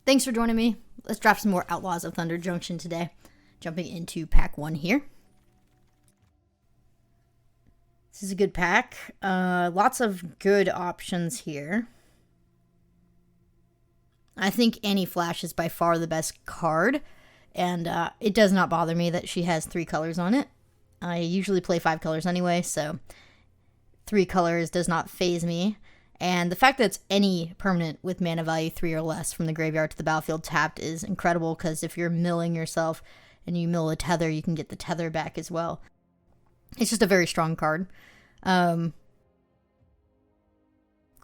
Thanks for joining me. Let's draft some more Outlaws of Thunder Junction today. Jumping into pack 1 here. This is a good pack. Lots of good options here. I think Annie Flash is by far the best card, and it does not bother me that she has 3 colors on it. I usually play 5 colors anyway, so 3 colors does not faze me. And the fact that it's any permanent with mana value 3 or less from the graveyard to the battlefield tapped is incredible, because if you're milling yourself and you mill a tether, you can get the tether back as well. It's just a very strong card. Claim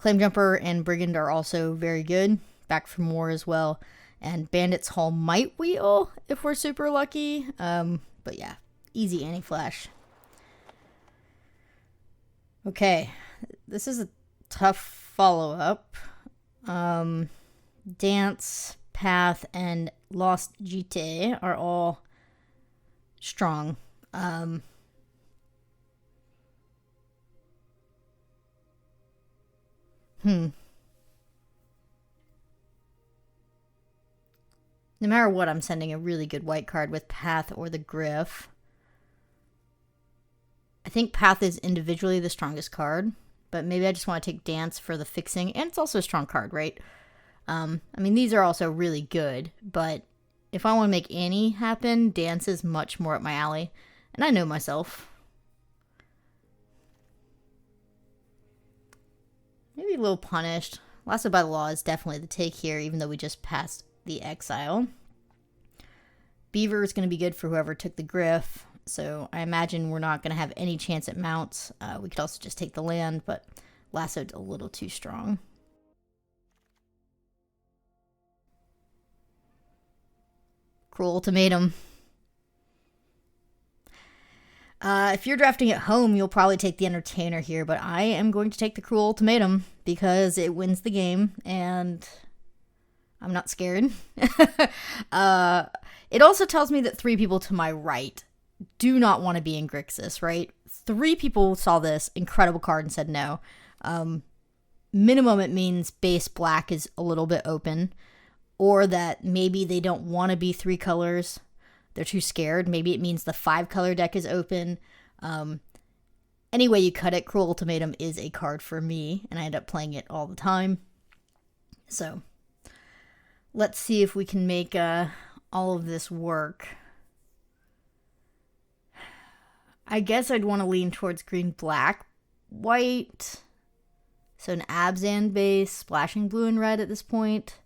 Jumper and Brigand are also very good. Back from War as well. And Bandit's Hall might wheel if we're super lucky. But yeah, easy Annie Flash. Okay, this is a tough follow-up. Dance, Path, and Lost Jite are all strong. No matter what, I'm sending a really good white card with Path or the Griff. I think Path is individually the strongest card, but maybe I just want to take Dance for the fixing, and it's also a strong card, right? I mean, these are also really good, but if I want to make Annie happen, Dance is much more up my alley, and I know myself. Maybe a little punished. Lasted by the Law is definitely the take here, even though we just passed the Exile. Beaver is going to be good for whoever took the Griff, so I imagine we're not going to have any chance at mounts. We could also just take the land, but Lasso's a little too strong. Cruel Ultimatum. If you're drafting at home, you'll probably take the Entertainer here, but I am going to take the Cruel Ultimatum because it wins the game, and I'm not scared. It also tells me that 3 people to my right do not want to be in Grixis, right? 3 people saw this incredible card and said no. Minimum, it means base black is a little bit open, or that maybe they don't want to be 3 colors. They're too scared. Maybe it means the 5 color deck is open. Any way you cut it, Cruel Ultimatum is a card for me, and I end up playing it all the time. So let's see if we can make all of this work. I guess I'd want to lean towards green, black, white. So an Abzan base, splashing blue and red at this point.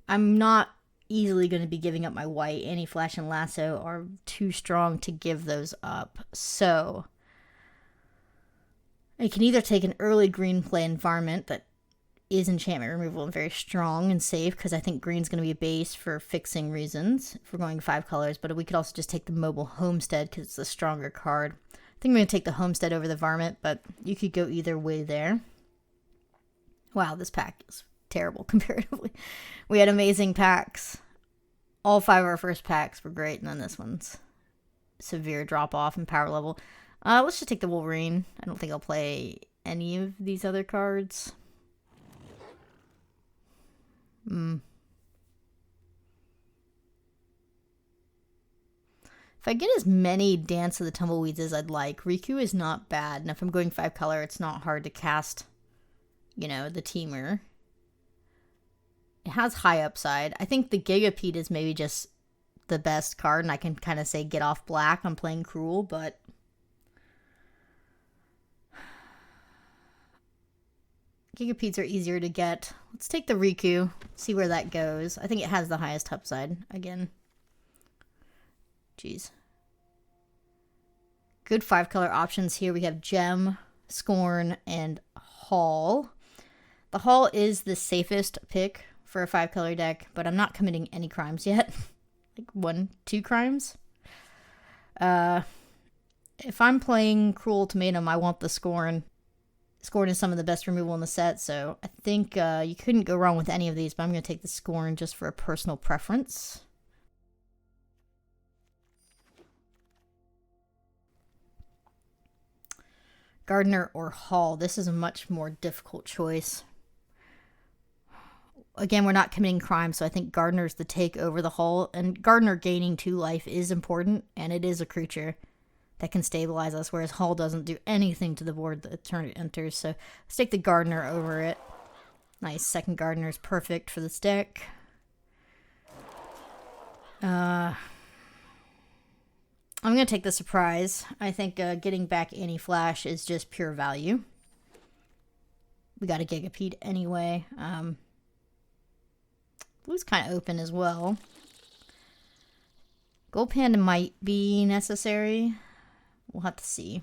I'm not easily going to be giving up my white. Annie Flash and Lasso are too strong to give those up. So I can either take an early green play environment that is enchantment removal and very strong and safe, because I think green's going to be a base for fixing reasons if we're going 5 colors, but we could also just take the Mobile Homestead because it's a stronger card. I think I'm going to take the Homestead over the Varmint, but you could go either way there. Wow, this pack is terrible comparatively. We had amazing packs. All 5 of our first packs were great, and then this one's severe drop off in power level. Let's just take the Wolverine. I don't think I'll play any of these other cards. If I get as many Dance of the Tumbleweeds as I'd like, Riku is not bad. And if I'm going 5 color, it's not hard to cast, the Teamer. It has high upside. I think the Gigapede is maybe just the best card, and I can kind of say get off black. I'm playing Cruel, but Gigapedes are easier to get. Let's take the Riku, see where that goes. I think it has the highest upside again. Jeez. Good 5 color options here. We have Gem, Scorn, and Hall. The Hall is the safest pick for a 5 color deck, but I'm not committing any crimes yet. Like 1, 2 crimes. If I'm playing Cruel Ultimatum, I want the Scorn. Scorn is some of the best removal in the set, so I think you couldn't go wrong with any of these, but I'm going to take the Scorn just for a personal preference. Gardener or Hall. This is a much more difficult choice. again, we're not committing crime, so I think Gardener's the take over the Hull. And Gardener gaining 2 life is important, and it is a creature that can stabilize us, whereas Hull doesn't do anything to the board the turn it enters. So let's take the Gardener over it. Nice, second Gardener is perfect for this deck. I'm going to take the Surprise. I think getting back any Flash is just pure value. We got a Gigapede anyway. Blue's kind of open as well. Gold Panda might be necessary. We'll have to see.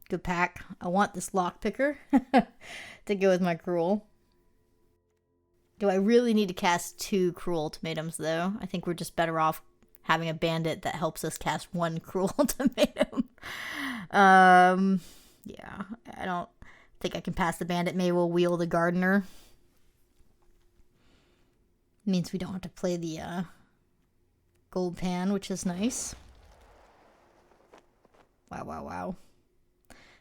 Good pack. I want this Lockpicker to go with my Cruel. Do I really need to cast 2 Cruel Ultimatums, though? I think we're just better off having a Bandit that helps us cast 1 Cruel Ultimatum. Yeah, I don't think I can pass the Bandit. Maybe we'll wheel the Gardener. Means we don't have to play the Gold Pan, which is nice. Wow, wow, wow.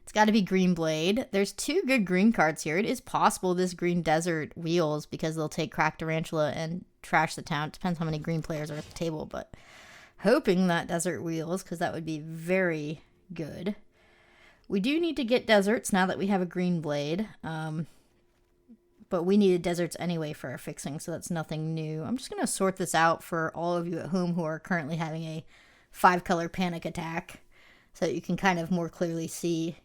It's got to be Greenblade. There's 2 good green cards here. It is possible this Green Desert wheels because they'll take Cracked Tarantula and trash the town. It depends how many green players are at the table, but hoping that Desert wheels because that would be very good. We do need to get deserts now that we have a Greenblade. But we needed deserts anyway for our fixing, so that's nothing new. I'm just going to sort this out for all of you at home who are currently having a 5-color panic attack so that you can kind of more clearly see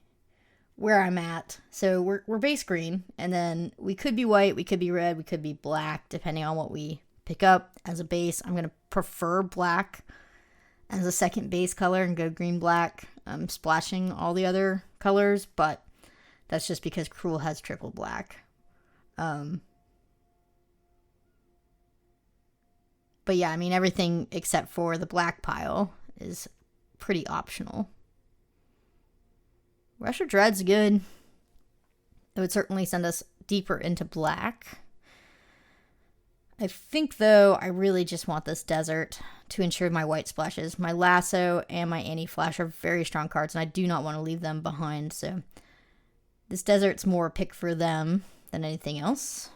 where I'm at. So we're base green, and then we could be white, we could be red, we could be black, depending on what we pick up as a base. I'm going to prefer black as a second base color and go green-black. I'm splashing all the other colors, but that's just because Cruel has triple black. But yeah, I mean, everything except for the black pile is pretty optional. Rush of Dread's good. It would certainly send us deeper into black. I think, though, I really just want this desert to ensure my white splashes. My Lasso and my Anti-Flash are very strong cards, and I do not want to leave them behind, so this desert's more a pick for them than anything else.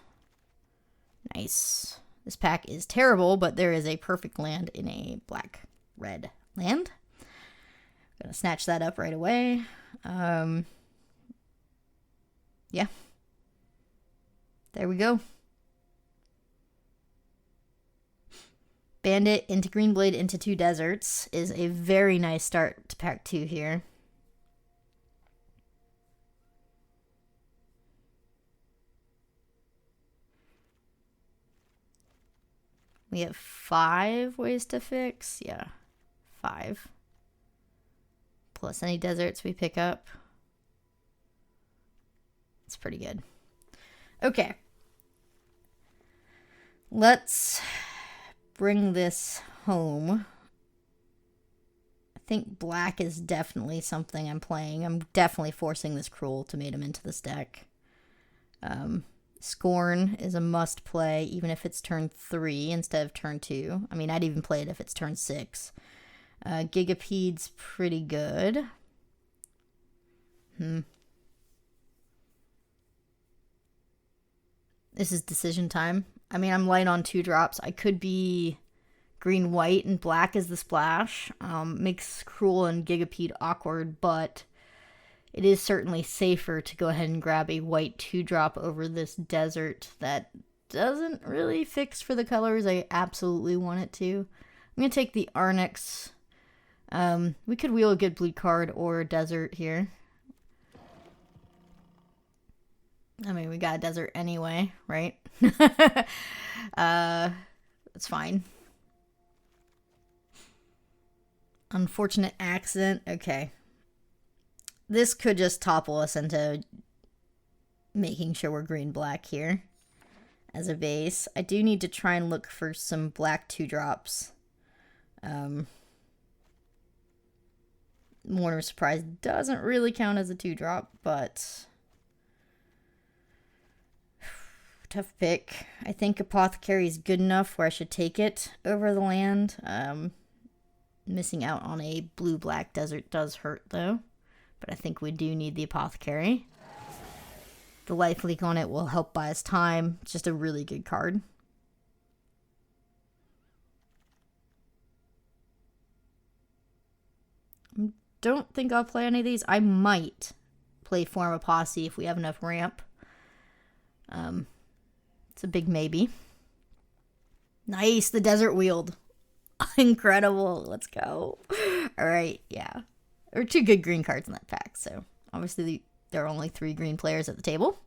Nice. This pack is terrible, but there is a perfect land in a black-red land. I'm going to snatch that up right away. Yeah. There we go. Bandit into Greenblade into 2 deserts is a very nice start to pack 2 here. We have 5 ways to fix. Yeah, 5. Plus any deserts we pick up. It's pretty good. Okay. Let's bring this home. I think black is definitely something I'm playing. I'm definitely forcing this Cruel Ultimatum into this deck. Scorn is a must play, even if it's turn 3 instead of turn 2. I mean, I'd even play it if it's turn 6. Gigapede's pretty good. This is decision time. I mean, I'm light on 2 drops. I could be green, white, and black as the splash. Makes Cruel and Gigapede awkward, but it is certainly safer to go ahead and grab a white 2-drop over this desert that doesn't really fix for the colors I absolutely want it to. I'm going to take the Arnix. We could wheel a good blue card or desert here. I mean, we got a desert anyway, right? It's fine. Unfortunate accident. Okay. This could just topple us into making sure we're green-black here as a base. I do need to try and look for some black 2-drops. Mourner's Surprise doesn't really count as a 2-drop, but tough pick. I think Apothecary is good enough where I should take it over the land. Missing out on a blue-black desert does hurt, though. But I think we do need the Apothecary. The life leak on it will help buy us time. It's just a really good card. Don't think I'll play any of these. I might play Form a Posse if we have enough ramp. It's a big maybe. Nice, the Desert Wield. Incredible. Let's go. All right, yeah. There are 2 good green cards in that pack, so obviously there are only 3 green players at the table.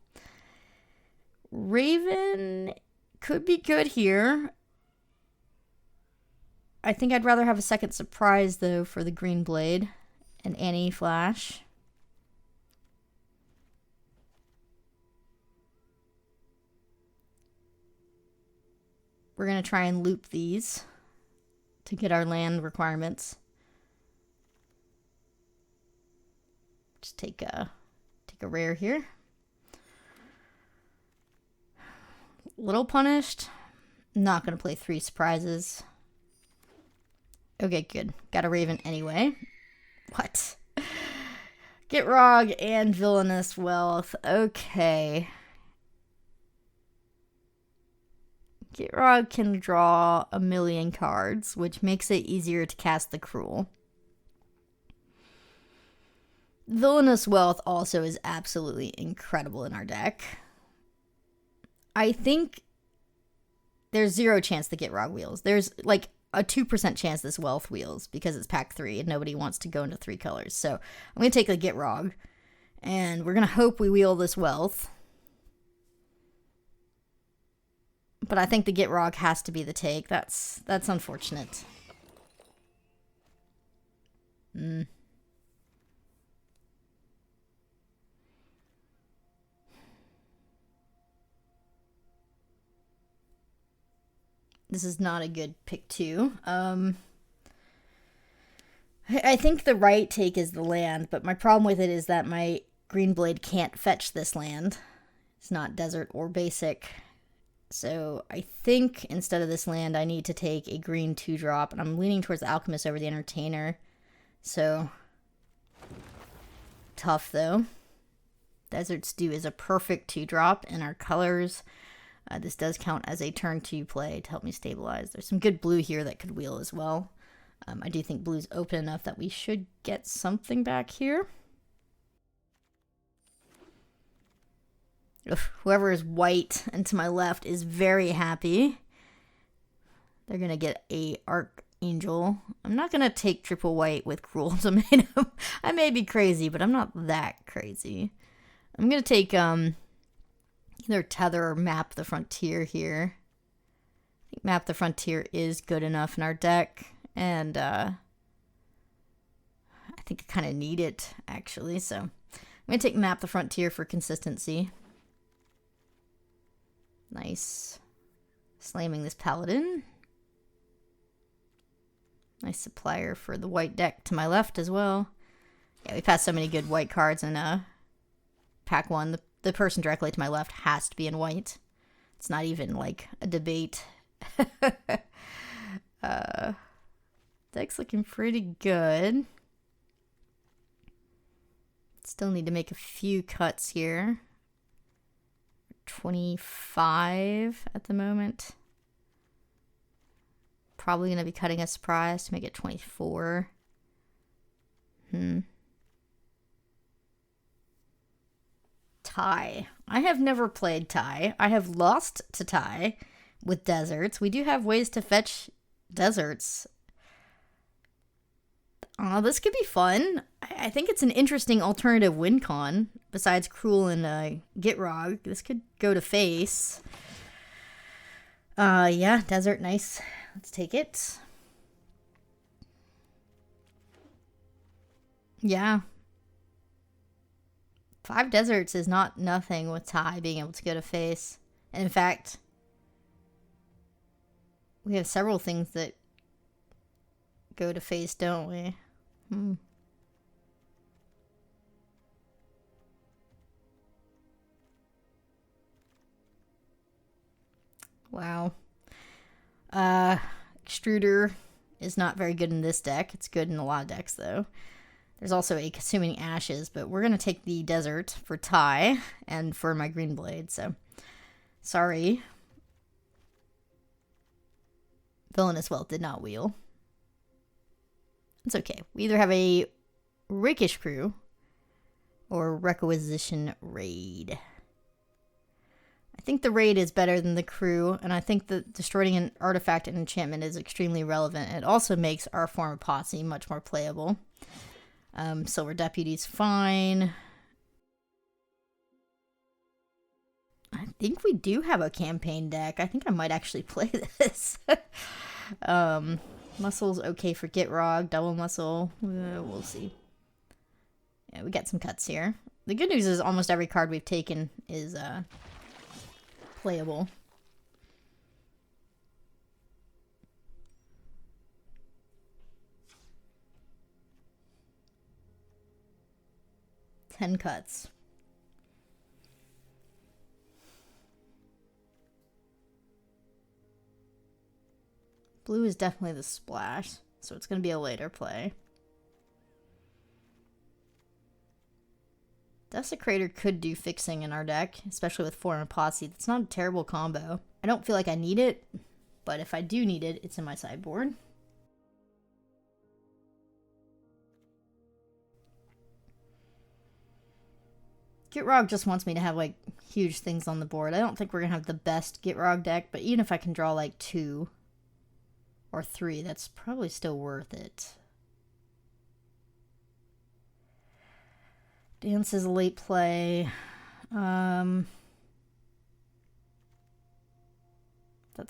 Raven could be good here. I think I'd rather have a second surprise, though, for the Greenblade and Annie Flash. We're going to try and loop these to get our land requirements. Just take a rare here. Little punished. Not going to play 3 surprises. Okay, good. Got a Raven anyway. What? Gitrog and Villainous Wealth. Okay. Gitrog can draw a million cards, which makes it easier to cast the Cruel. Villainous Wealth also is absolutely incredible in our deck. I think there's 0 chance the Gitrog wheels. There's like a 2% chance this Wealth wheels because it's pack 3 and nobody wants to go into 3 colors. So I'm going to take the Gitrog and we're going to hope we wheel this Wealth. But I think the Gitrog has to be the take. That's unfortunate. This is not a good pick, too. I think the right take is the land, but my problem with it is that my Greenblade can't fetch this land. It's not desert or basic. So I think instead of this land, I need to take a green 2-drop, and I'm leaning towards the Alchemist over the Entertainer. So tough, though. Desert Stew is a perfect 2-drop in our colors. This does count as a turn 2 play to help me stabilize. There's some good blue here that could wheel as well. I do think blue's open enough that we should get something back here. Ugh, whoever is white and to my left is very happy. They're going to get a Archangel. I'm not going to take triple white with Cruel Ultimatum. I may be crazy, but I'm not that crazy. I'm going to take either Tether or Map the Frontier here. I think Map the Frontier is good enough in our deck. And I think I kind of need it, actually. So I'm going to take Map the Frontier for consistency. Nice. Slamming this Paladin. Nice supplier for the white deck to my left as well. Yeah, we passed so many good white cards in pack 1. The person directly to my left has to be in white. It's not even like a debate. Deck's looking pretty good. Still need to make a few cuts here. 25 at the moment. Probably going to be cutting a surprise to make it 24. Taii. I have never played Taii. I have lost to Taii with deserts. We do have ways to fetch deserts. This could be fun. I think it's an interesting alternative win con besides Cruel and Gitrog. This could go to face. Yeah, desert, nice. Let's take it. Yeah. 5 deserts is not nothing with Taii being able to go to face. And in fact, we have several things that go to face, don't we? Wow. Extruder is not very good in this deck. It's good in a lot of decks, though. There's also a Consuming Ashes, but we're going to take the Desert for Taii and for my Greenblade, so sorry. Villainous Wealth did not wheel. It's okay. We either have a Rakish Crew or Requisition Raid. I think the Raid is better than the Crew, and I think that destroying an artifact and enchantment is extremely relevant. It also makes our form of Posse much more playable. Silver Deputy's fine. I think we do have a campaign deck. I think I might actually play this. Muscle's okay for Gitrog. Double Muscle. We'll see. Yeah, we got some cuts here. The good news is almost every card we've taken is playable. Ten cuts. Blue is definitely the splash, so it's going to be a later play. Desecrator could do fixing in our deck, especially with Foreign Posse. That's not a terrible combo. I don't feel like I need it, but if I do need it, it's in my sideboard. Gitrog just wants me to have, like, huge things on the board. I don't think we're going to have the best Gitrog deck, but even if I can draw, like, 2 or 3, that's probably still worth it. Dance is a late play. That's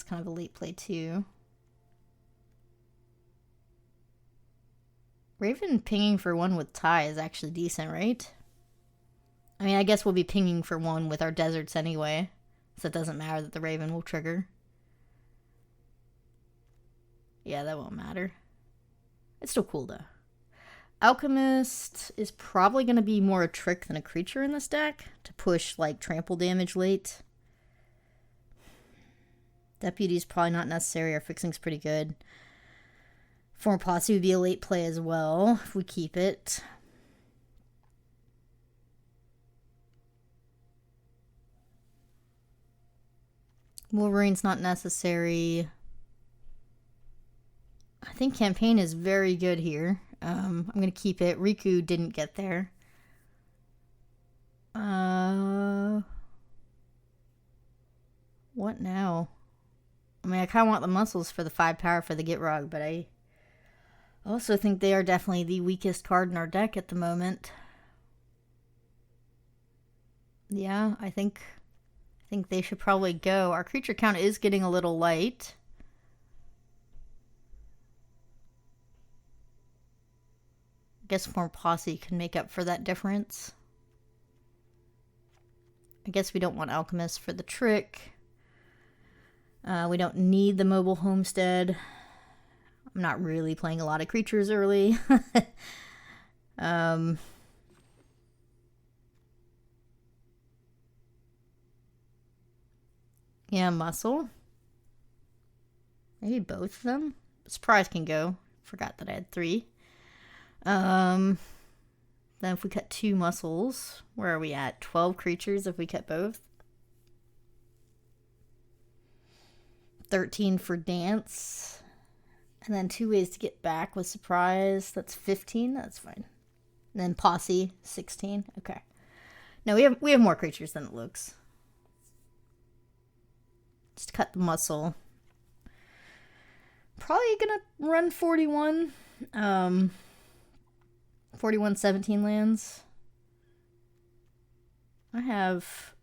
kind of a late play, too. Raven pinging for 1 with Taii is actually decent, right? I mean, I guess we'll be pinging for 1 with our deserts anyway, so it doesn't matter that the Raven will trigger. Yeah, that won't matter. It's still cool, though. Alchemist is probably going to be more a trick than a creature in this deck to push, like, trample damage late. Deputy's probably not necessary. Our fixing's pretty good. Foreign Posse would be a late play as well if we keep it. Wolverine's not necessary. I think campaign is very good here. I'm going to keep it. Riku didn't get there. What now? I mean, I kind of want the muscles for the 5 power for the Gitrog, but I also think they are definitely the weakest card in our deck at the moment. Yeah, I think they should probably go. Our creature count is getting a little light. I guess more Posse can make up for that difference. I guess we don't want Alchemist for the trick. We don't need the Mobile Homestead. I'm not really playing a lot of creatures early. Yeah, Muscle. Maybe both of them. Surprise can go. Forgot that I had 3. Then if we cut 2 muscles, where are we at? 12 creatures if we cut both. 13 for dance. And then 2 ways to get back with surprise. That's 15. That's fine. And then Posse, 16. Okay. No, we have more creatures than it looks. Just cut the muscle. Probably gonna run 41. 41 17 lands. I have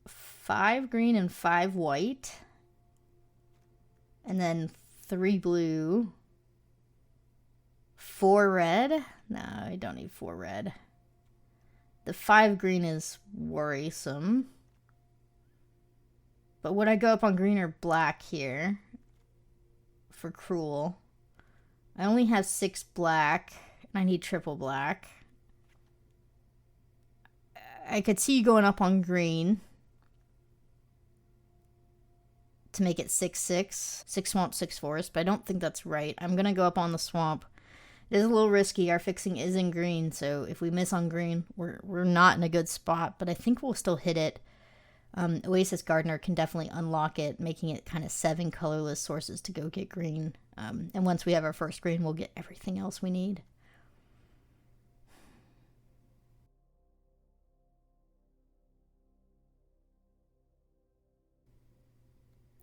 5 green and 5 white. And then 3 blue. 4 red. No, I don't need 4 red. The 5 green is worrisome. But would I go up on green or black here for Cruel? I only have 6 black, and I need triple black. I could see you going up on green to make it 6/6. 6 swamp, 6 forest, but I don't think that's right. I'm going to go up on the swamp It is a little risky. Our fixing is in green, so if we miss on green, we're not in a good spot, but I think we'll still hit it. Oasis Gardener can definitely unlock it, making it kind of 7 colorless sources to go get green. And once we have our first green, we'll get everything else we need.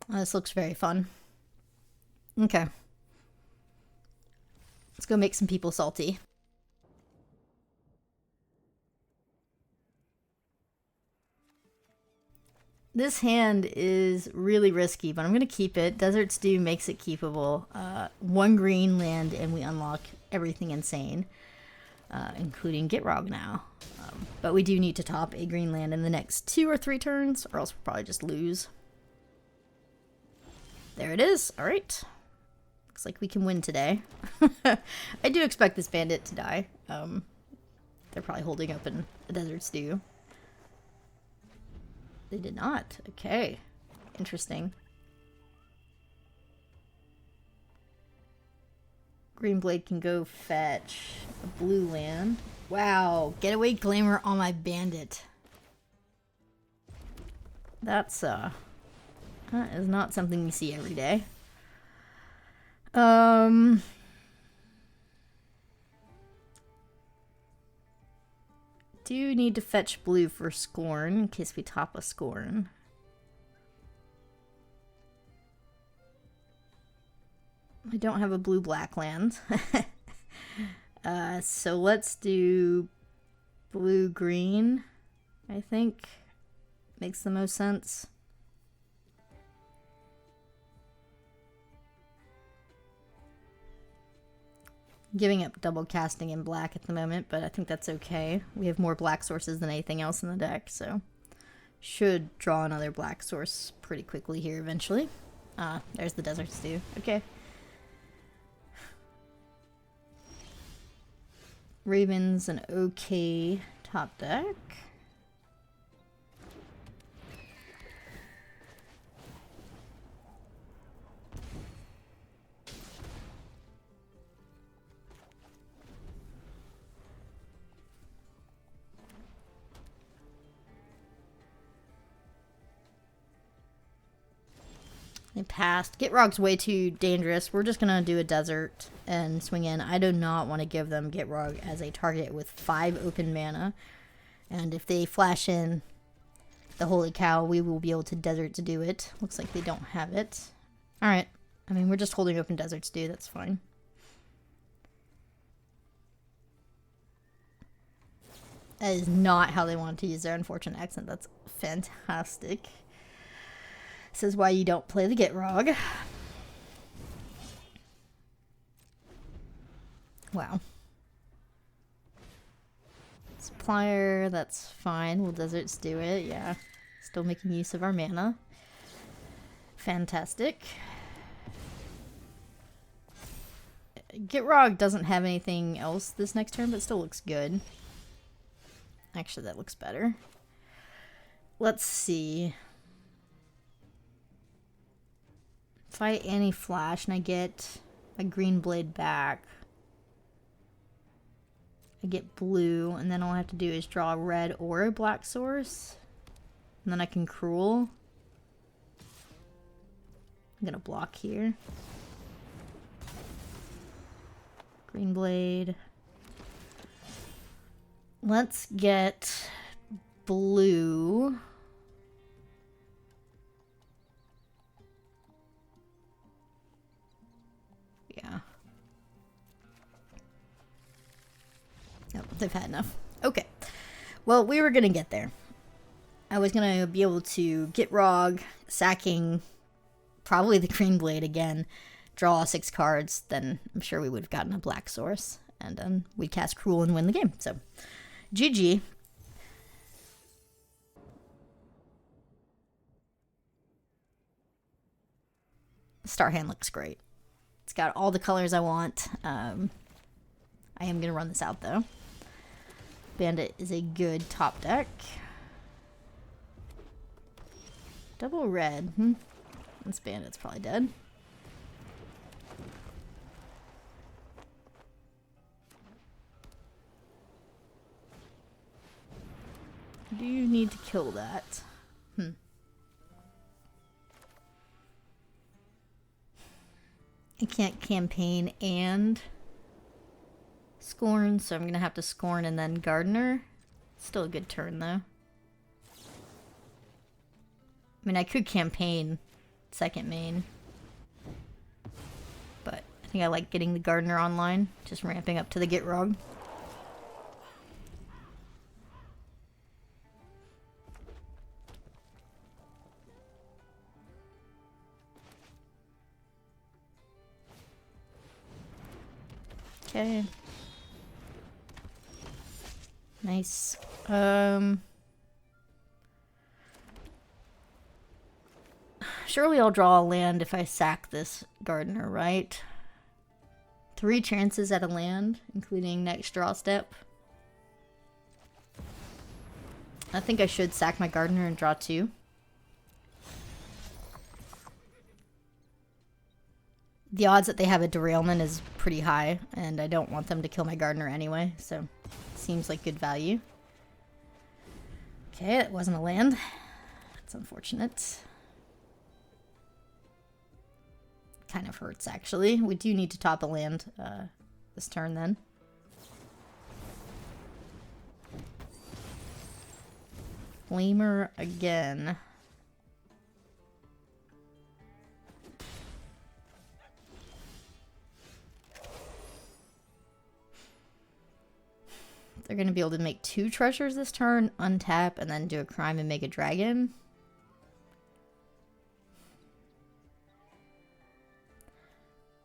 This looks very fun. Okay. Let's go make some people salty. This hand is really risky, but I'm going to keep it. Desert Stew makes it keepable. 1 green land and we unlock everything insane, including Gitrog now. But we do need to top a green land in the next 2 or 3 turns, or else we'll probably just lose. There it is. All right. Looks like we can win today. I do expect this bandit to die. They're probably holding up in a Desert Stew. They did not. Okay. Interesting. Greenblade can go fetch a blue land. Wow. Getaway Glamour on my bandit. That is not something you see every day. Do need to fetch blue for Scorn in case we top a Scorn. I don't have a blue-black land. So let's do blue-green, I think. Makes the most sense. Giving up double casting in black at the moment, but I think that's okay. We have more black sources than anything else in the deck, so should draw another black source pretty quickly here eventually. There's the Desert Stew. Okay. Raven's an okay top deck. They passed. Gitrog's way too dangerous. We're just going to do a desert and swing in. I do not want to give them Gitrog as a target with 5 open mana. And if they flash in the Holy Cow, we will be able to desert to do it. Looks like they don't have it. Alright. I mean, we're just holding open deserts, dude. That's fine. That is not how they wanted to use their unfortunate accent. That's fantastic. This is why you don't play the Gitrog. Wow. Supplier, that's fine. We'll Desert Stew it, yeah. Still making use of our mana. Fantastic. Gitrog doesn't have anything else this next turn, but still looks good. Actually, that looks better. Let's see. If I anti-flash and I get a Greenblade back, I get blue, and then all I have to do is draw a red or a black source. And then I can Cruel. I'm gonna block here. Greenblade. Let's get blue. Yeah. Oh, they've had enough. Okay. Well, we were gonna get there. I was gonna be able to get Gitrog, sacking probably the Greenblade again, draw 6 cards, then I'm sure we would have gotten a black source, and then we'd cast Cruel and win the game. So, GG. Star hand looks great. It's got all the colors I want. I am going to run this out, though. Bandit is a good top deck. Double red. This Bandit's probably dead. do you need to kill that? I can't campaign and Scorn, so I'm gonna have to Scorn and then Gardener. Still a good turn, though. I mean, I could campaign second main. But I think I like getting the Gardener online. Just ramping up to the Gitrog. Okay. Nice. Surely I'll draw a land if I sack this Gardener, right? 3 chances at a land, including next draw step. I think I should sack my Gardener and draw 2. The odds that they have a derailment is pretty high, and I don't want them to kill my Gardener anyway, so it seems like good value. Okay, it wasn't a land. That's unfortunate. Kind of hurts, actually. We do need to top a land this turn, then. Flamer again. They're going to be able to make 2 treasures this turn, untap, and then do a crime and make a dragon.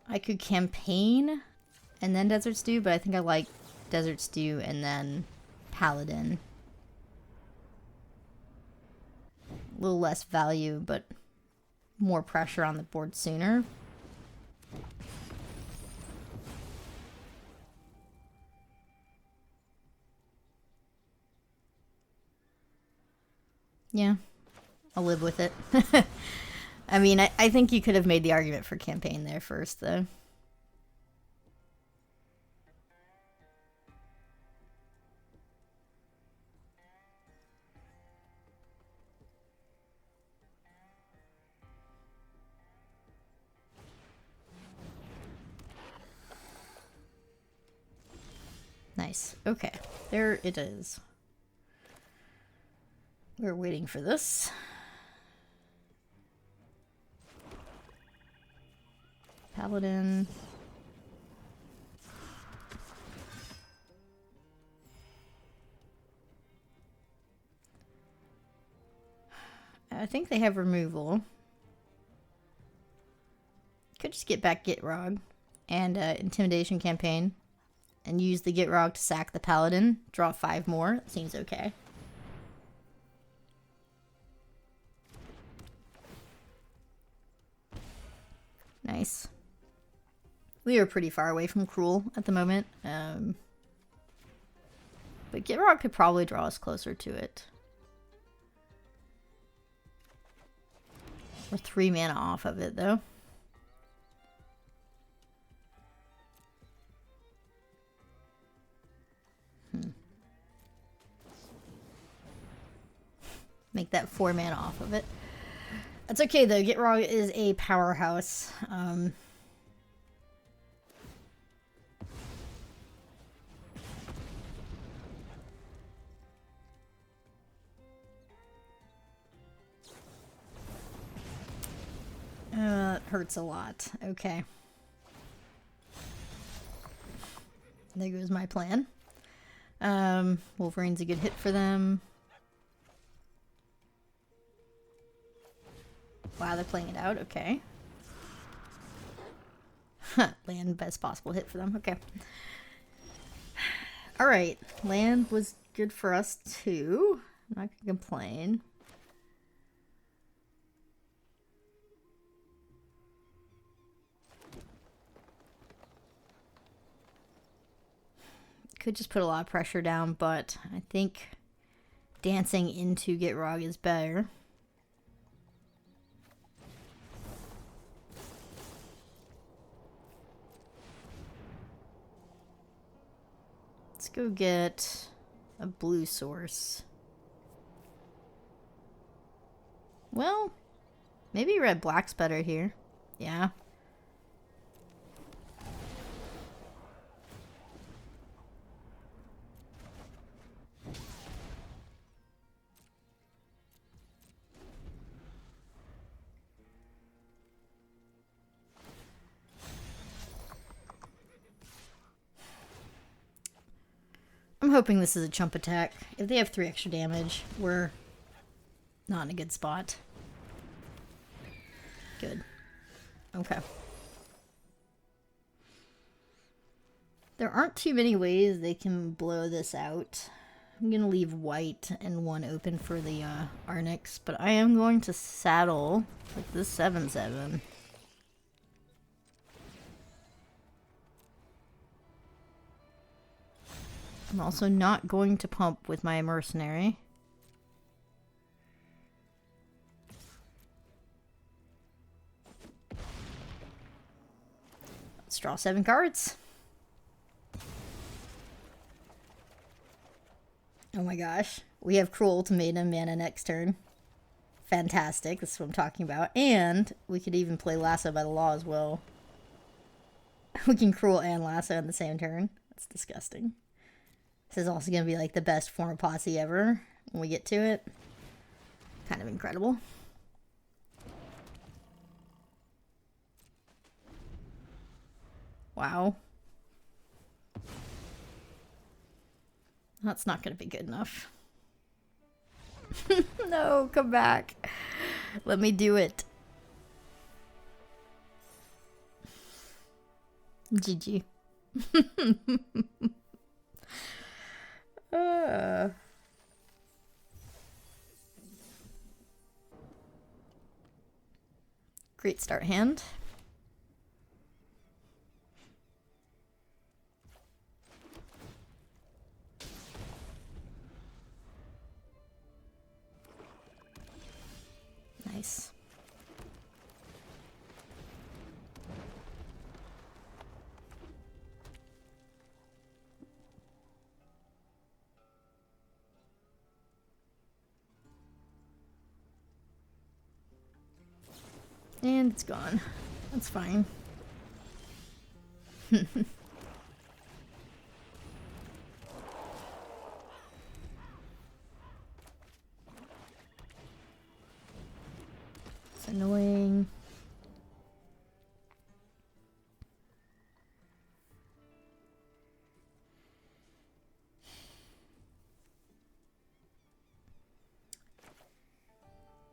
I could campaign and then Desert Stew, but I think I like Desert Stew and then Paladin. A little less value, but more pressure on the board sooner. Yeah, I'll live with it. I mean, I think you could have made the argument for campaign there first, though. Nice. Okay, there it is. We're waiting for this. Paladin. I think they have removal. Could just get back Gitrog and Intimidation Campaign and use the Gitrog to sack the Paladin. Draw 5 more. Seems okay. Nice. We are pretty far away from Cruel at the moment. But Gitrog could probably draw us closer to it. We're 3 mana off of it, though. Make that 4 mana off of it. That's okay, though. Gitrog is a powerhouse. It hurts a lot. Okay. There goes my plan. Wolverine's a good hit for them. Wow, they're playing it out. Okay. Land, best possible hit for them. Okay. Alright. Land was good for us, too. I'm not going to complain. Could just put a lot of pressure down, but I think dancing into Gitrog is better. Let's go get a blue source. Well, maybe red-black's better here. Yeah. I'm hoping this is a chump attack. If they have 3 extra damage, we're not in a good spot. Good. Okay. There aren't too many ways they can blow this out. I'm going to leave white and 1 open for the Arnix, but I am going to saddle with this 7/7. I'm also not going to pump with my mercenary. Let's draw 7 cards. Oh my gosh. We have Cruel Ultimatum mana next turn. Fantastic. That's what I'm talking about. And we could even play Lasso by the Law as well. We can Cruel and Lasso in the same turn. That's disgusting. This is also going to be like the best form of Posse ever when we get to it. Kind of incredible. Wow. That's not going to be good enough. No, come back. Let me do it. GG. Great start hand. Nice. And it's gone. That's fine. It's annoying.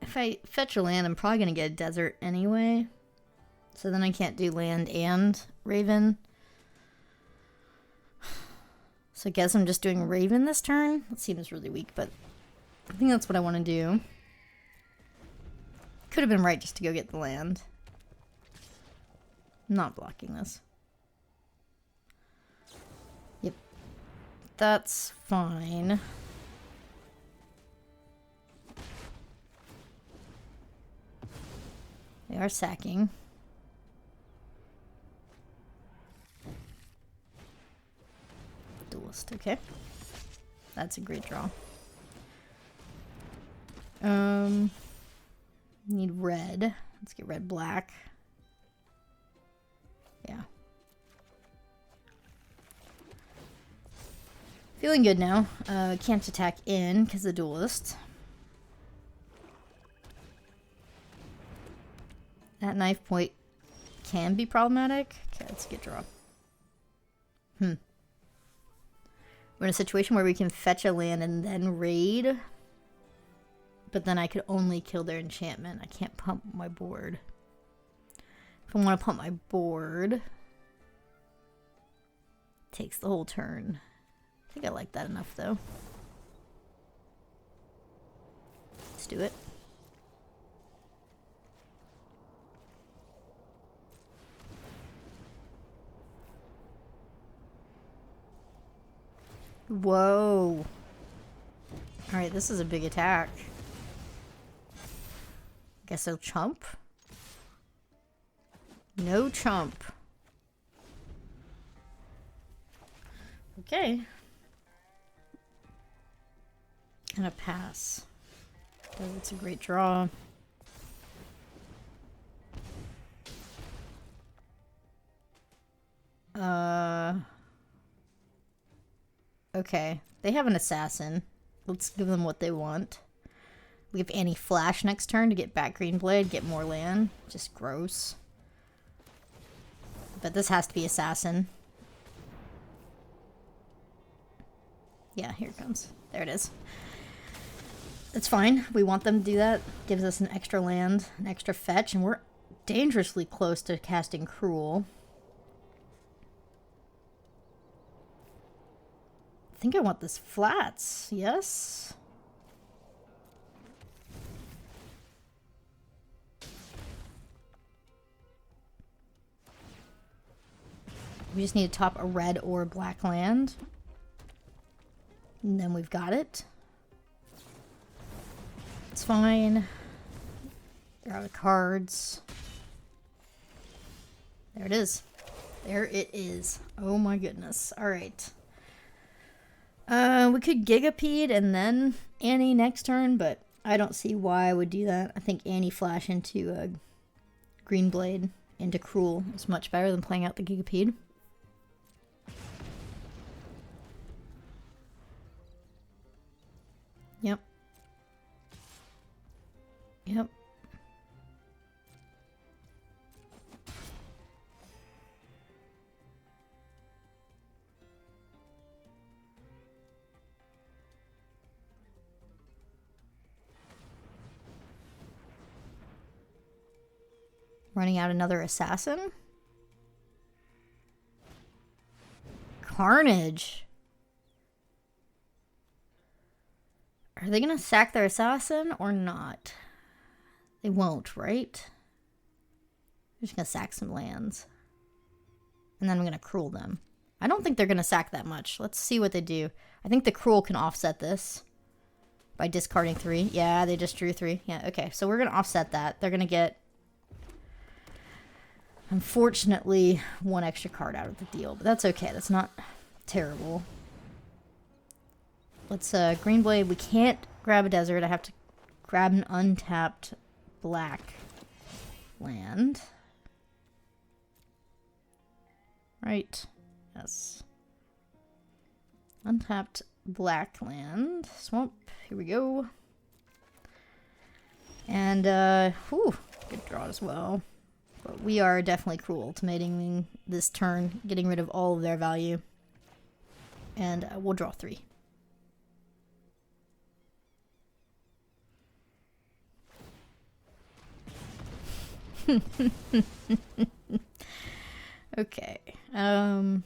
If I fetch a land, I'm probably going to get a desert anyway. So then I can't do land and Raven. So I guess I'm just doing Raven this turn. That seems really weak, but I think that's what I want to do. Could have been right just to go get the land. I'm not blocking this. Yep. That's fine. They are sacking. Duelist, okay. That's a great draw. Need red. Let's get red black. Yeah. Feeling good now. Can't attack in because the duelist. That knife point can be problematic. Okay, let's get draw. We're in a situation where we can fetch a land and then raid. But then I could only kill their enchantment. I can't pump my board. If I want to pump my board, it takes the whole turn. I think I like that enough though. Let's do it. Whoa. Alright, this is a big attack. Guess I'll chump. No chump. Okay. And a pass. Oh, that's a great draw. Okay, they have an assassin. Let's give them what they want. We have Annie flash next turn to get back Greenblade, get more land. Just gross. But this has to be assassin. Yeah, here it comes. There it is. That's fine. We want them to do that. Gives us an extra land, an extra fetch, and we're dangerously close to casting Cruel. I think I want this flats. Yes? We just need to top a red or black land. And then we've got it. It's fine. Draw the cards. There it is. There it is. Oh my goodness. Alright. We could Gigapede and then Annie next turn, but I don't see why I would do that. I think Annie flash into Greenblade into Cruel is much better than playing out the Gigapede. Yep. Yep. Running out another assassin? Carnage. Are they going to sack their assassin or not? They won't, right? They're just going to sack some lands. And then I'm going to Cruel them. I don't think they're going to sack that much. Let's see what they do. I think the Cruel can offset this by discarding 3. Yeah, they just drew 3. Yeah, okay. So we're going to offset that. They're going to get, unfortunately, 1 extra card out of the deal. But that's okay. That's not terrible. Let's Greenblade. We can't grab a desert. I have to grab an untapped black land. Right. Yes. Untapped black land. Swamp. Here we go. And, whew, good draw as well. But we are definitely Cruel Ultimating this turn, getting rid of all of their value. And we'll draw 3. Okay. I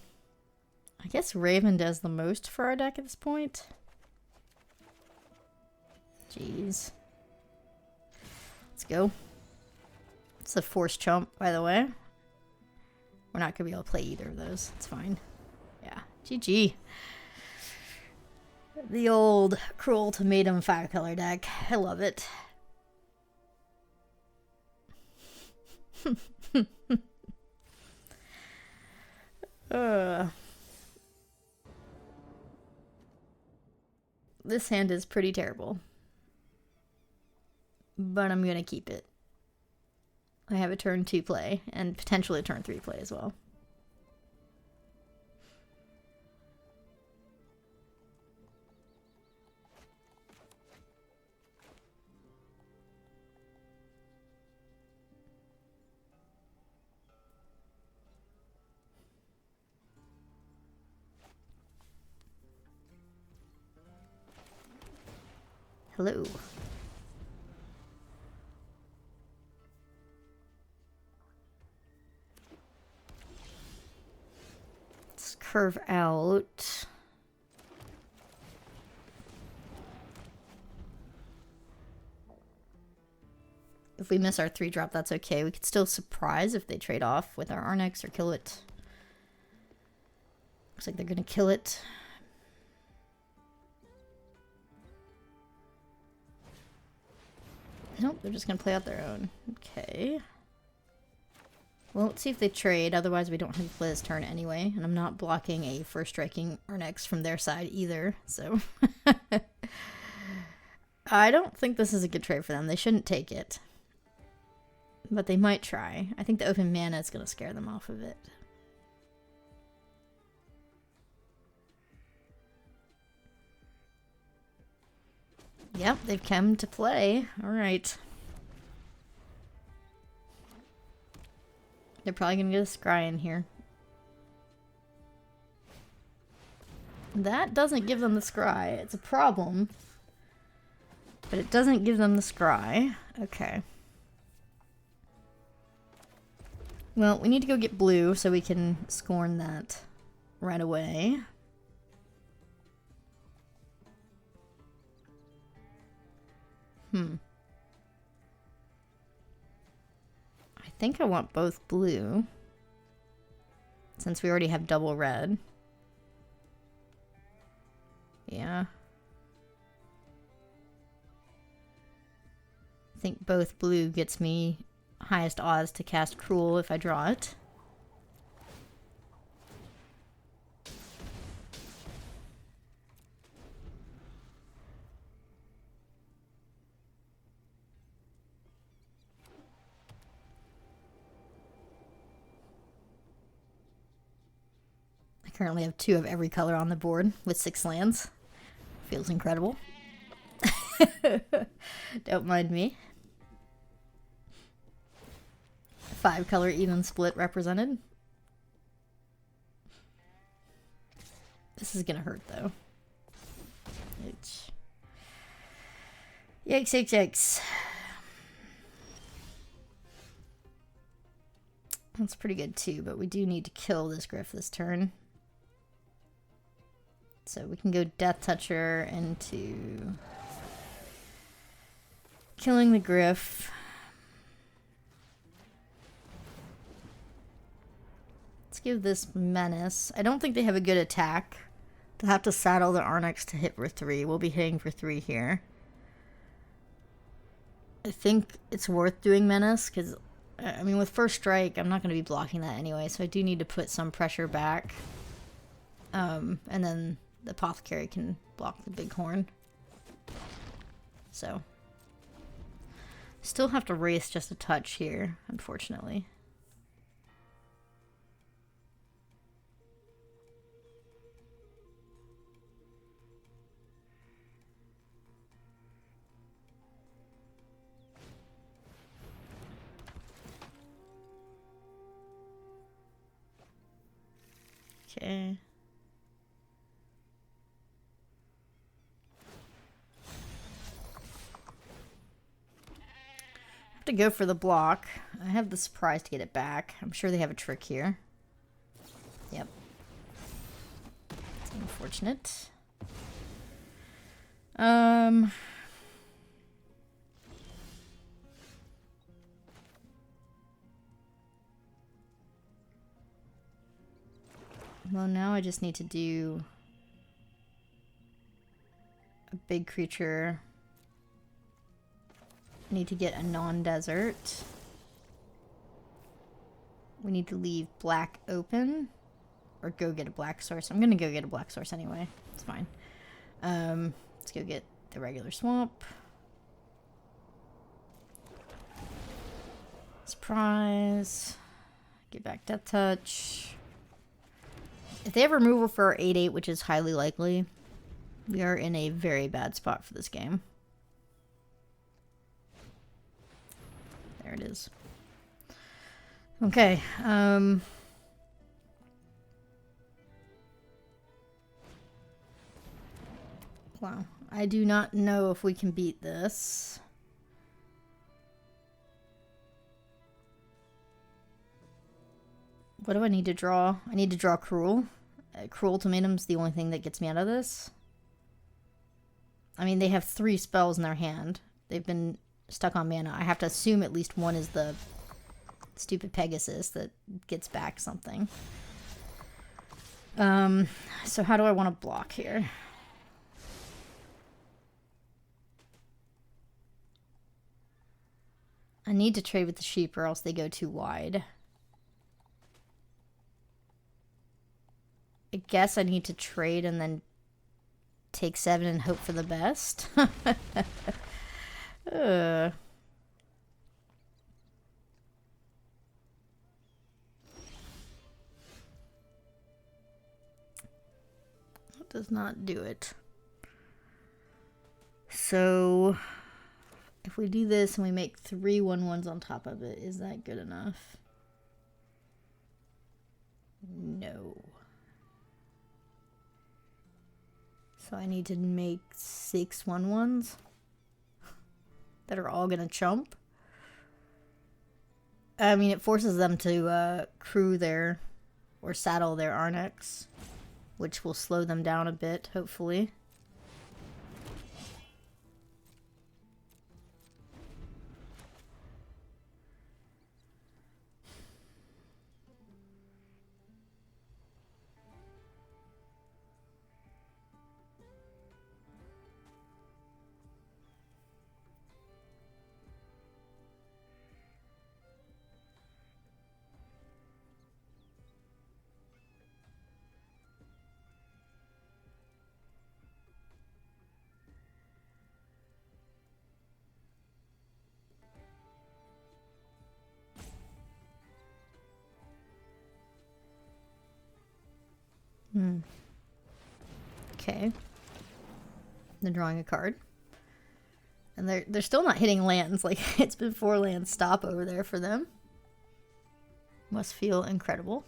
guess Raven does the most for our deck at this point. Jeez. Let's go. It's a force chump, by the way. We're not going to be able to play either of those. It's fine. Yeah. GG. The old Cruel Ultimatum 5-color deck. I love it. This hand is pretty terrible. But I'm going to keep it. I have a turn 2 play and potentially a turn 3 play as well. Hello. Let's curve out. If we miss our 3-drop, that's okay. We could still surprise if they trade off with our Arnex or kill it. Looks like they're going to kill it. Nope, they're just going to play out their own. Okay. Well, let's see if they trade. Otherwise, we don't have to play this turn anyway. And I'm not blocking a first striking Arnex from their side either. So, I don't think this is a good trade for them. They shouldn't take it. But they might try. I think the open mana is going to scare them off of it. Yep, they've come to play. Alright. They're probably gonna get a scry in here. That doesn't give them the scry. It's a problem. But it doesn't give them the scry. Okay. Well, we need to go get blue so we can scorn that right away. I think I want both blue. Since we already have double red. Yeah. I think both blue gets me highest odds to cast Cruel if I draw it. I currently have 2 of every color on the board with 6 lands. Feels incredible. Don't mind me. 5 color even split represented. This is gonna hurt though. Yikes, yikes, yikes. That's pretty good too, but we do need to kill this Griff this turn. So we can go Death Toucher into killing the Griff. Let's give this Menace. I don't think they have a good attack. They'll have to saddle the Arnix to hit for 3. We'll be hitting for 3 here. I think it's worth doing Menace because, I mean, with First Strike, I'm not going to be blocking that anyway, so I do need to put some pressure back. And then the Apothecary can block the Bighorn. So. Still have to race just a touch here, unfortunately. Okay. Have to go for the block. I have the surprise to get it back. I'm sure they have a trick here. Yep. It's unfortunate. Well, now I just need to do a big creature. I need to get a non-desert. We need to leave black open. Or go get a black source. I'm gonna go get a black source anyway. It's fine. Let's go get the regular swamp. Surprise. Get back Death Touch. If they have removal for our 8/8, which is highly likely, we are in a very bad spot for this game. There it is. Okay, wow. I do not know if we can beat this. What do I need to draw? I need to draw Cruel. Cruel Ultimatum's the only thing that gets me out of this. I mean, they have 3 spells in their hand. They've been stuck on mana. I have to assume at least one is the stupid Pegasus that gets back something. So how do I want to block here? I need to trade with the sheep or else they go too wide. I guess I need to trade and then take 7 and hope for the best. That does not do it. So if we do this and we make 3 1/1s on top of it, is that good enough? No. So I need to make 6 1/1s that are all gonna chump. I mean, it forces them to crew their or saddle their Arnex, which will slow them down a bit, hopefully. Okay. They're drawing a card. And they're still not hitting lands. Like, it's been 4 lands stop over there for them. Must feel incredible.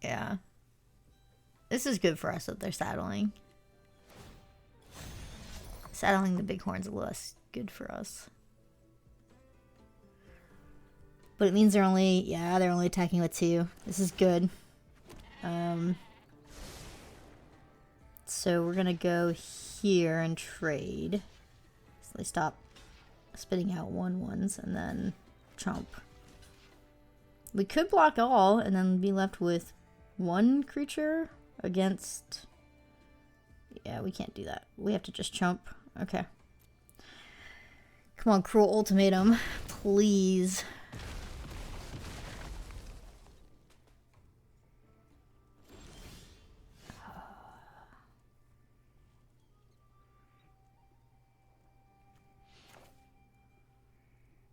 Yeah. This is good for us that they're saddling. Saddling the bighorn's a little less good for us. But it means they're only attacking with 2. This is good. So we're gonna go here and trade. So they stop spitting out 1/1s and then chomp. We could block all and then be left with 1 creature against... Yeah, we can't do that. We have to just chomp. Okay. Come on, Cruel Ultimatum. Please.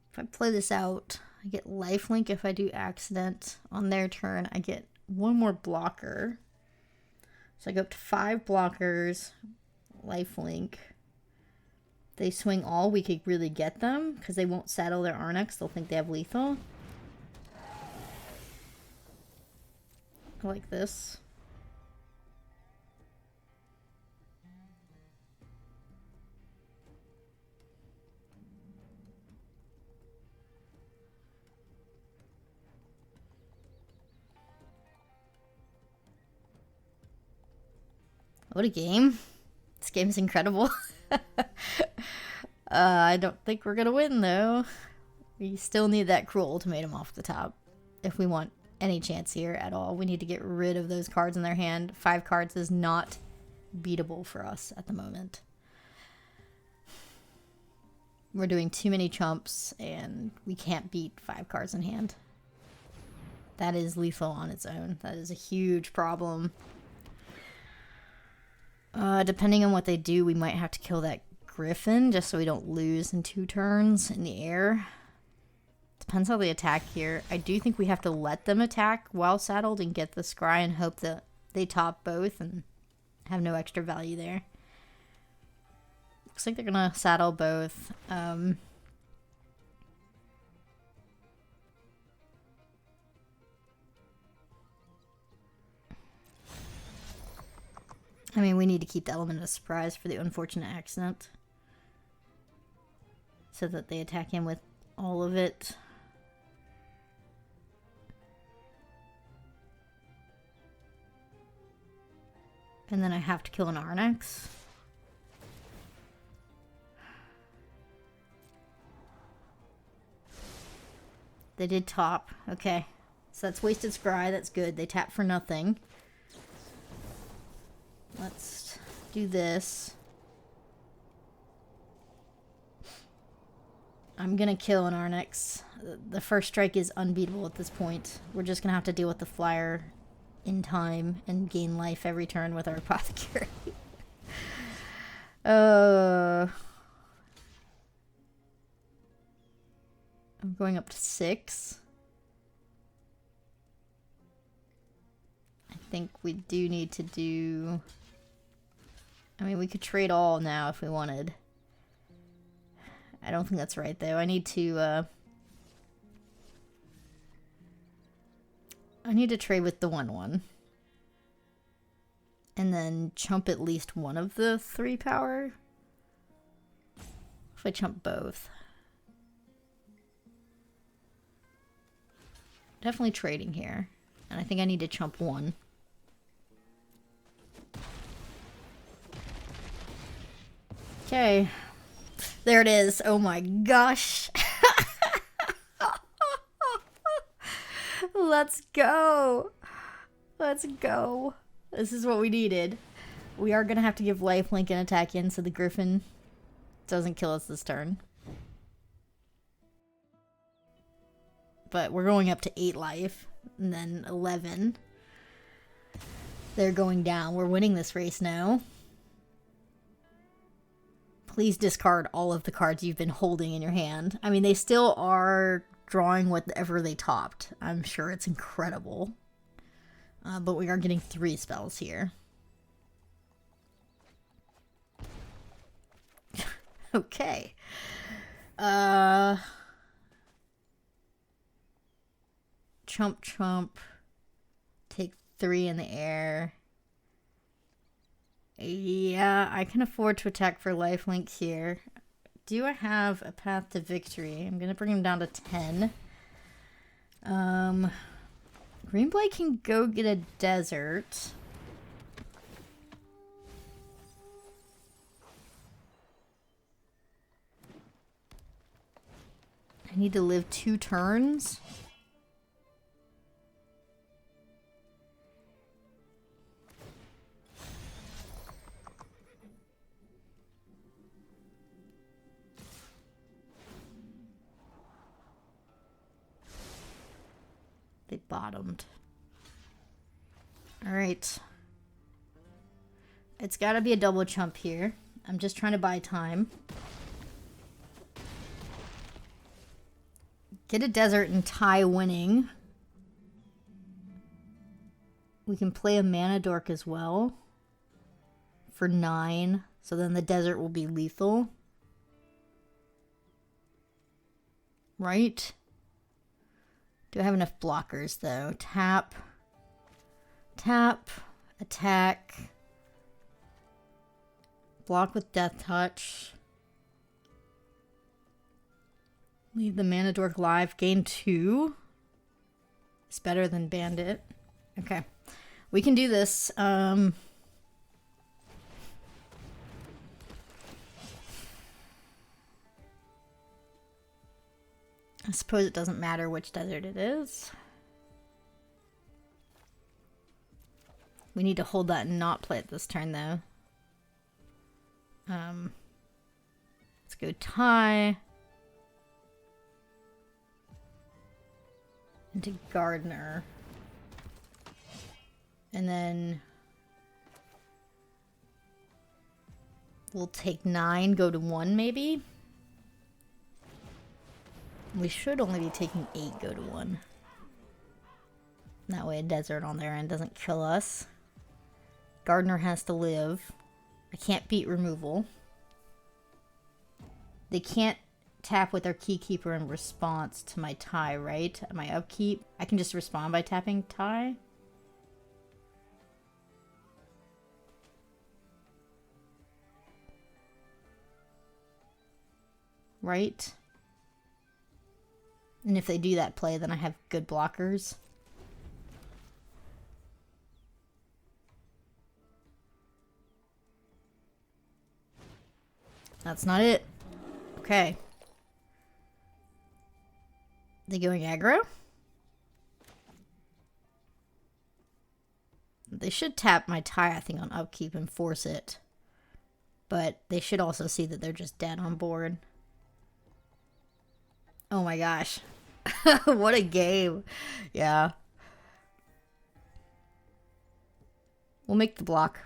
If I play this out, I get lifelink if I do accident. On their turn, I get 1 more blocker. So I go up to 5 blockers, lifelink. They swing all, we could really get them, because they won't saddle their Arnex. They'll think they have lethal. Like this. What a game. This game's incredible. I don't think we're gonna win, though. We still need that Cruel Ultimatum off the top. If we want any chance here at all, we need to get rid of those cards in their hand. 5 cards is not beatable for us at the moment. We're doing too many chumps, and we can't beat 5 cards in hand. That is lethal on its own. That is a huge problem. Depending on what they do, we might have to kill that Griffin just so we don't lose in 2 turns in the air. Depends how they attack here. I do think we have to let them attack while saddled and get the scry and hope that they top both and have no extra value there. Looks like they're gonna saddle both. I mean, we need to keep the element of surprise for the unfortunate accident. So that they attack him with all of it. And then I have to kill an Arnex. They did top. Okay. So that's wasted scry. That's good. They tap for nothing. Let's do this. I'm gonna kill an Arnex. The first strike is unbeatable at this point. We're just gonna have to deal with the flyer in time and gain life every turn with our apothecary. I'm going up to 6. I think we do need to do... I mean, we could trade all now if we wanted. I don't think that's right, though. I need to trade with the 1/1. And then chump at least one of the 3 power. If I chump both. Definitely trading here. And I think I need to chump 1. Okay. There it is. Oh my gosh. Let's go. Let's go. This is what we needed. We are going to have to give lifelink and attack in so the Griffin doesn't kill us this turn. But we're going up to 8 life. And then 11. They're going down. We're winning this race now. Please discard all of the cards you've been holding in your hand. I mean, they still are drawing whatever they topped. I'm sure it's incredible. But we are getting 3 spells here. Okay. Chump, chump. Take 3 in the air. Yeah, I can afford to attack for lifelink here. Do I have a path to victory? I'm going to bring him down to 10. Greenblade can go get a desert. I need to live 2 turns. They bottomed. Alright. It's gotta be a double chump here. I'm just trying to buy time. Get a desert and tie winning. We can play a mana dork as well. For 9. So then the desert will be lethal. Right? Do I have enough blockers, though? Tap. Tap. Attack. Block with Death Touch. Leave the Mana Dork live. Gain 2. It's better than Bandit. Okay. We can do this. I suppose it doesn't matter which desert it is. We need to hold that and not play it this turn, though. Let's go Taii. Into Gardener. And then we'll take 9, go to 1 maybe. We should only be taking 8, go to 1. That way a desert on their end doesn't kill us. Gardener has to live. I can't beat removal. They can't tap with their Keykeeper in response to my Taii, right? My upkeep. I can just respond by tapping Taii. Right? And if they do that play, then I have good blockers. That's not it. Okay. They going aggro? They should tap my Taii, I think, on upkeep and force it. But they should also see that they're just dead on board. Oh my gosh. What a game. Yeah. We'll make the block.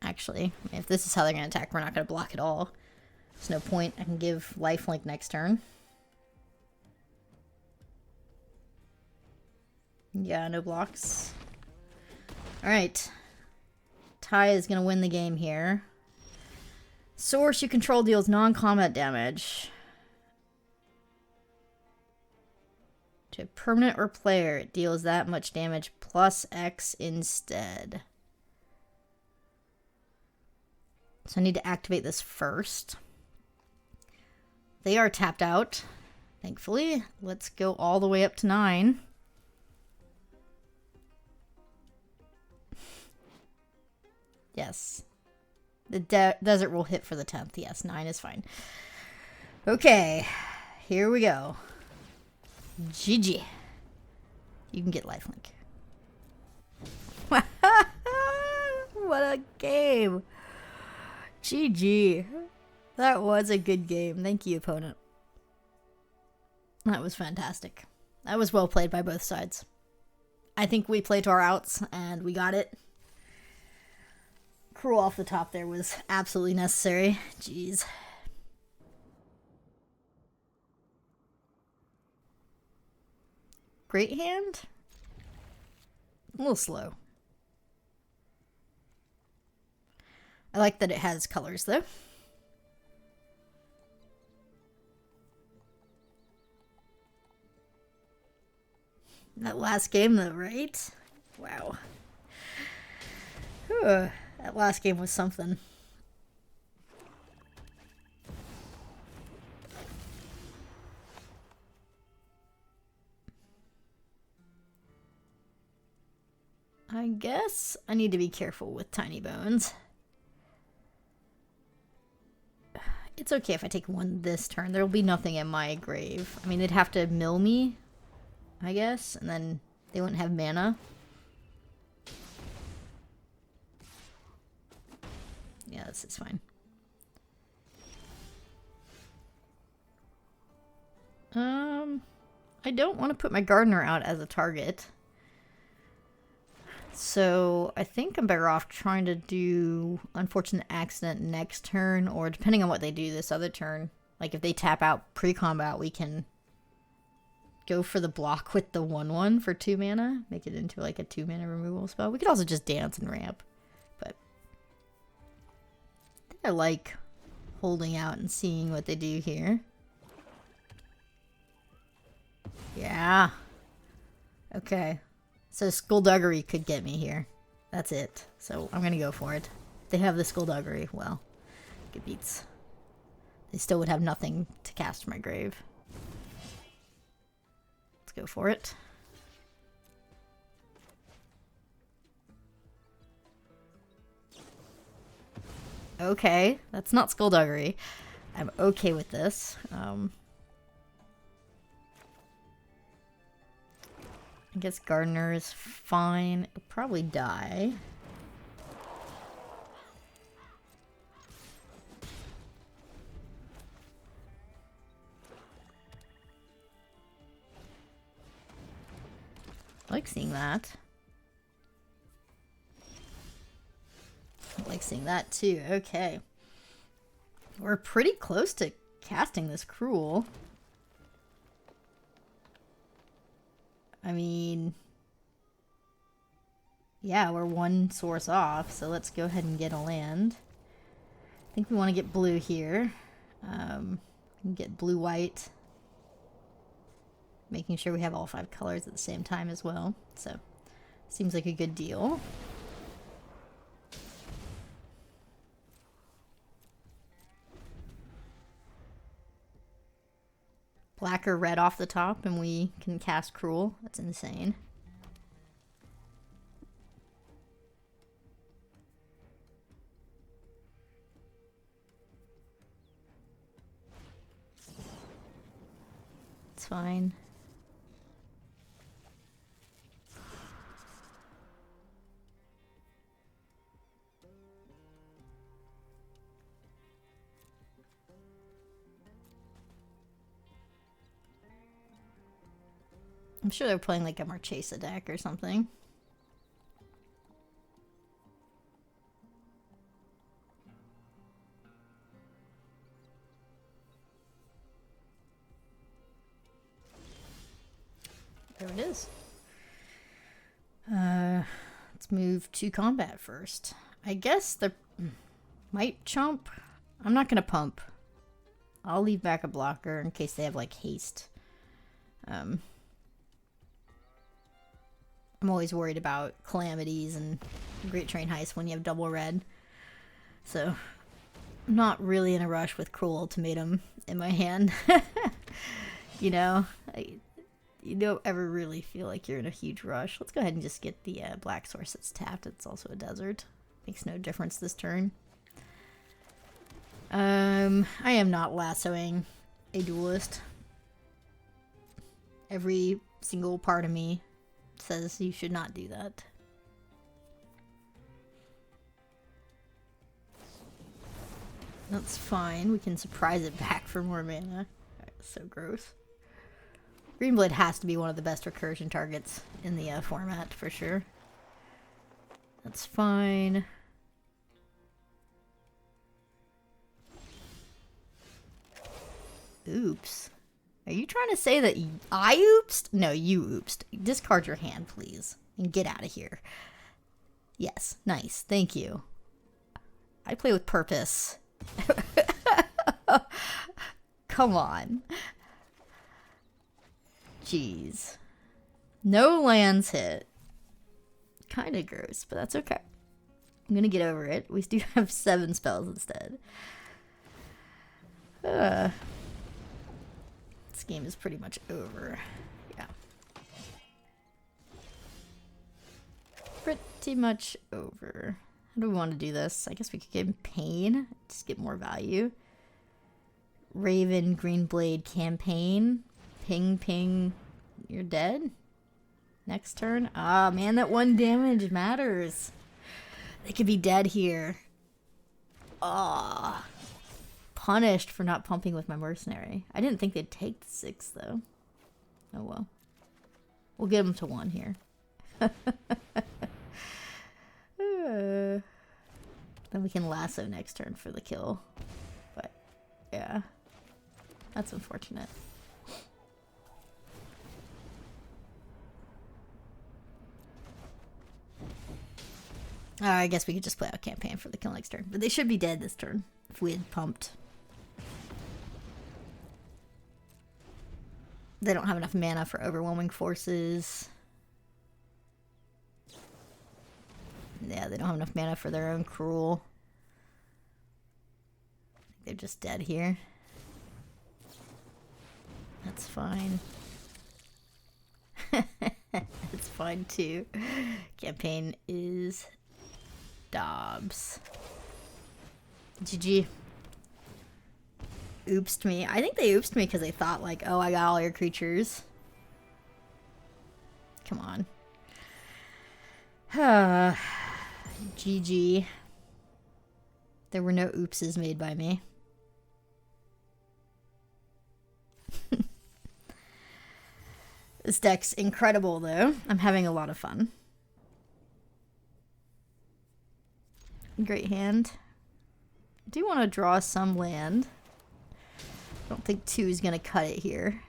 Actually, if this is how they're going to attack, we're not going to block at all. There's no point. I can give lifelink next turn. Yeah, no blocks. Alright. Taii is going to win the game here. Source you control deals non-combat damage. To a permanent or player, it deals that much damage plus X instead. So I need to activate this first. They are tapped out, thankfully. Let's go all the way up to 9. Yes. The desert will hit for the 10th. Yes, 9 is fine. Okay, here we go. GG. You can get lifelink. What a game. GG. That was a good game. Thank you, opponent. That was fantastic. That was well played by both sides. I think we played to our outs, and we got it. Cruel off the top there was absolutely necessary. Jeez. Great hand? A little slow. I like that it has colors, though. That last game, though, right? Wow. Whew. That last game was something. I guess I need to be careful with tiny bones. It's okay if I take one this turn. There will be nothing in my grave. I mean, they'd have to mill me, I guess, and then they wouldn't have mana. Yeah, this is fine. I don't want to put my gardener out as a target. So I think I'm better off trying to do Unfortunate Accident next turn, or depending on what they do this other turn. Like if they tap out pre-combat, we can go for the block with the 1/1 for 2 mana. Make it into like a 2 mana removal spell. We could also just dance and ramp. But I think I like holding out and seeing what they do here. Yeah. Okay. So Skullduggery could get me here. That's it. So I'm gonna go for it. They have the Skullduggery. Well, good beats. They still would have nothing to cast from my grave. Let's go for it. Okay, that's not Skullduggery. I'm okay with this. I guess Gardener is fine. It'll probably die. I like seeing that. I like seeing that too. Okay. We're pretty close to casting this Cruel. I mean, yeah, we're one source off, so let's go ahead and get a land. I think we want to get blue here. Get blue-white. Making sure we have all 5 colors at the same time as well. So, seems like a good deal. Black or red off the top, and we can cast Cruel. That's insane. It's fine. I'm sure they're playing like a Marchesa deck or something. There it is. Let's move to combat first. I guess the might chomp. I'm not gonna pump. I'll leave back a blocker in case they have like haste. I'm always worried about calamities and Great Train Heist when you have double red. So I'm not really in a rush with Cruel Ultimatum in my hand. You know, you don't ever really feel like you're in a huge rush. Let's go ahead and just get the black source that's tapped. It's also a desert. Makes no difference this turn. I am not lassoing a duelist. Every single part of me says you should not do that. That's fine. We can surprise it back for more mana. That's so gross. Greenblade has to be one of the best recursion targets in the format, for sure. That's fine. Oops. Are you trying to say that I oopsed? No, you oopsed. Discard your hand, please. And get out of here. Yes, nice. Thank you. I play with purpose. Come on. Jeez. No lands hit. Kinda gross, but that's okay. I'm gonna get over it. We do have 7 spells instead. This game is pretty much over. Yeah. Pretty much over. How do we want to do this? I guess we could give him Pain. Just get more value. Raven, Greenblade, Campaign. Ping, ping. You're dead? Next turn? Ah, man, that 1 damage matters. They could be dead here. Ah. Punished for not pumping with my mercenary. I didn't think they'd take the 6, though. Oh, well. We'll get them to 1 here. Then we can lasso next turn for the kill. But, yeah. That's unfortunate. I guess we could just play out Campaign for the kill next turn. But they should be dead this turn if we had pumped. They don't have enough mana for Overwhelming Forces. Yeah, they don't have enough mana for their own Cruel. They're just dead here. That's fine. It's fine too. Campaign is Dobbs. GG. Oopsed me. I think they oopsed me because they thought like, oh, I got all your creatures. Come on. GG. There were no oopses made by me. This deck's incredible though. I'm having a lot of fun. Great hand. I do want to draw some land. I don't think 2 is going to cut it here.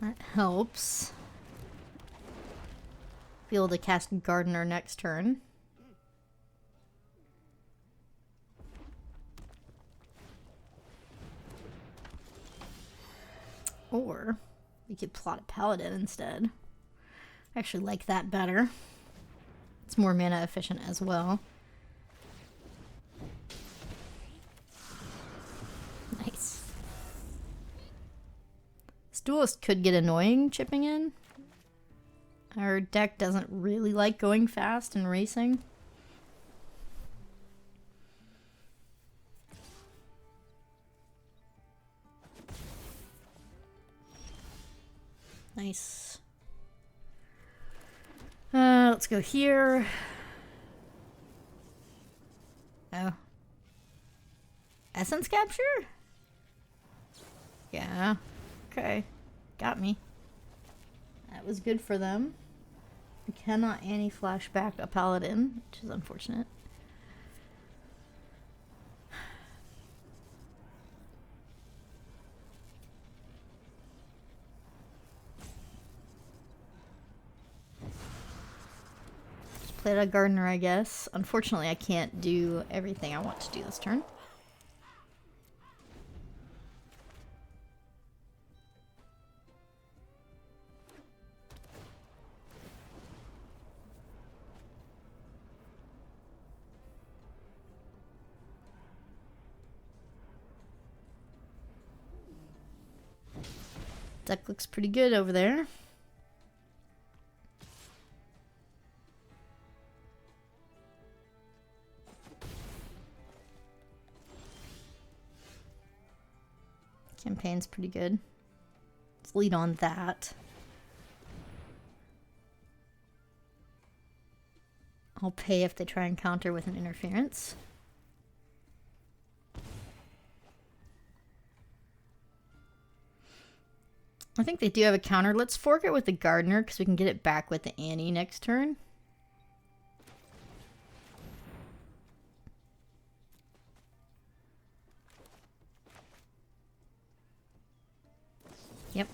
That helps. Be able to cast Gardener next turn. Or we could plot a Paladin instead. I actually like that better. It's more mana efficient as well. Nice. This duelist could get annoying chipping in. Our deck doesn't really like going fast and racing. Nice. Let's go here. Oh. Essence capture? Yeah. Okay. Got me. That was good for them. We cannot anti-flashback a Paladin, which is unfortunate. Played a gardener, I guess. Unfortunately, I can't do everything I want to do this turn. Deck looks pretty good over there. Campaign's pretty good. Let's lead on that. I'll pay if they try and counter with an interference. I think they do have a counter. Let's fork it with the gardener because we can get it back with the Annie next turn. Yep.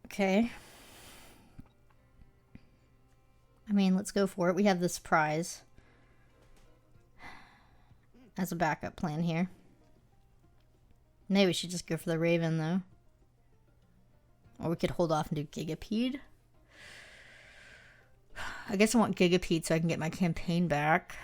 Okay. I mean, let's go for it. We have the surprise as a backup plan here. Maybe we should just go for the Raven, though. Or we could hold off and do Gigapede. I guess I want Gigapede so I can get my campaign back.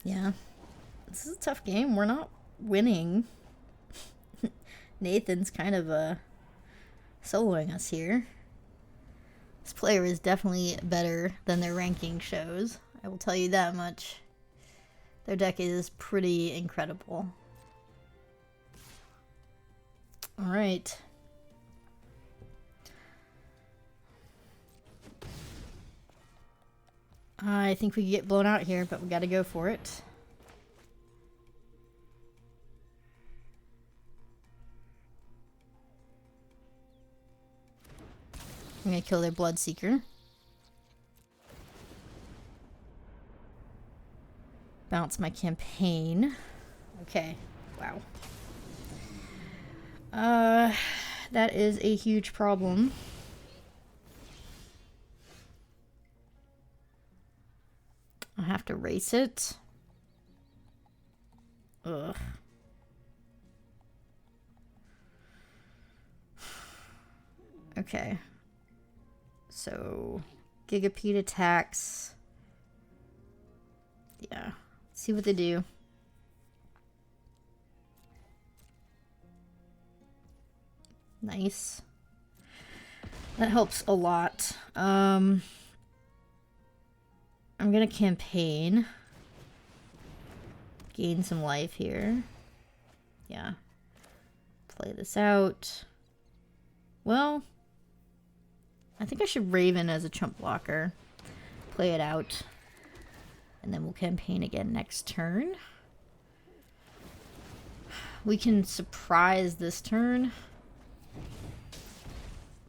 Yeah. This is a tough game. We're not winning. Nathan's kind of soloing us here. This player is definitely better than their ranking shows. I will tell you that much. Their deck is pretty incredible. Alright. I think we could get blown out here, but we gotta go for it. I'm gonna kill their Bloodseeker. Bounce my campaign. Okay, wow. That is a huge problem. I have to race it. Ugh. Okay. So, Gigapede attacks. Yeah. Let's see what they do. Nice. That helps a lot. I'm gonna campaign. Gain some life here. Yeah. Play this out. Well, I think I should Raven as a chump blocker. Play it out. And then we'll campaign again next turn. We can surprise this turn.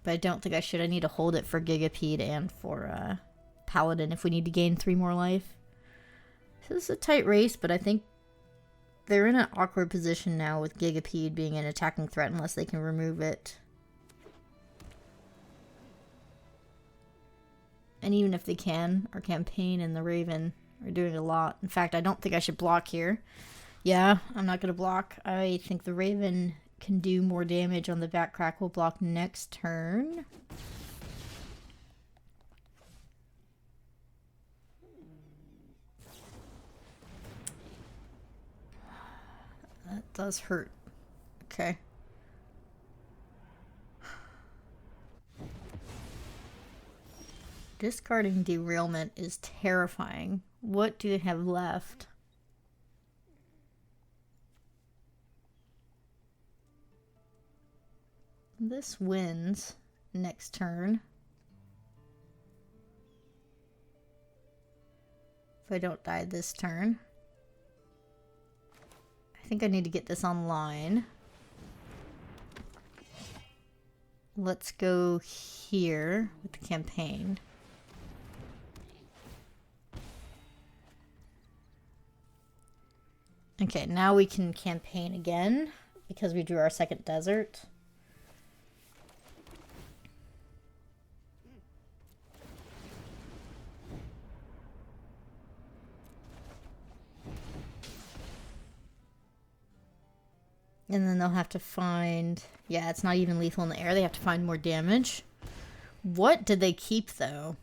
But I don't think I should. I need to hold it for Gigapede and for Paladin if we need to gain 3 more life. So this is a tight race, but I think they're in an awkward position now with Gigapede being an attacking threat unless they can remove it. And even if they can, our campaign and the Raven are doing a lot. In fact, I don't think I should block here. Yeah, I'm not going to block. I think the Raven can do more damage on the back crack. We'll block next turn. That does hurt. Okay. Discarding Derailment is terrifying. What do they have left? This wins next turn. If I don't die this turn. I think I need to get this online. Let's go here with the campaign. Okay, now we can campaign again because we drew our second desert. And then they'll have to find... Yeah, it's not even lethal in the air. They have to find more damage. What did they keep, though?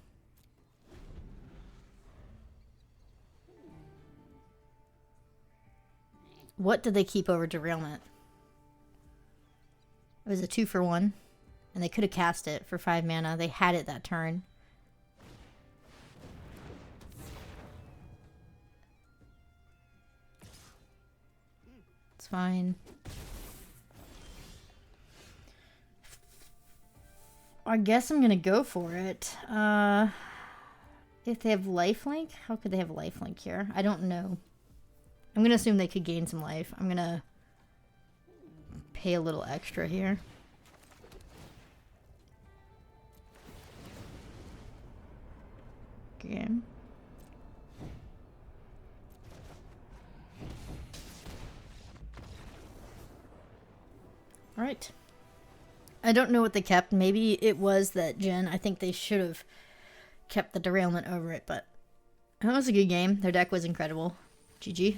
What did they keep over Derailment? It was a 2-for-1. And they could have cast it for 5 mana. They had it that turn. It's fine. I guess I'm gonna go for it. If they have lifelink, how could they have lifelink here? I don't know. I'm gonna assume they could gain some life. I'm gonna pay a little extra here. Okay. All right. I don't know what they kept. Maybe it was that gen. I think they should have kept the Derailment over it, but that was a good game. Their deck was incredible. GG.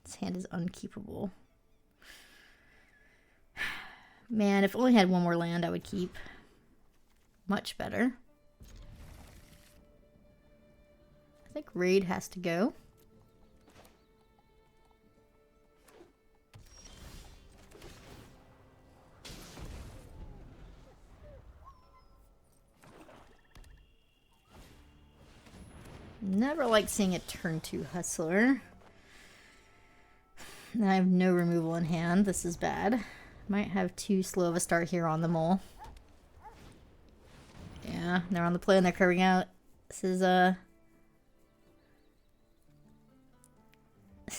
This hand is unkeepable. Man, if I only had one more land, I would keep. Much better. I think Raid has to go. Never like seeing a turn 2 Hustler. I have no removal in hand. This is bad. Might have too slow of a start here on the mole. Yeah, they're on the play and they're curving out. This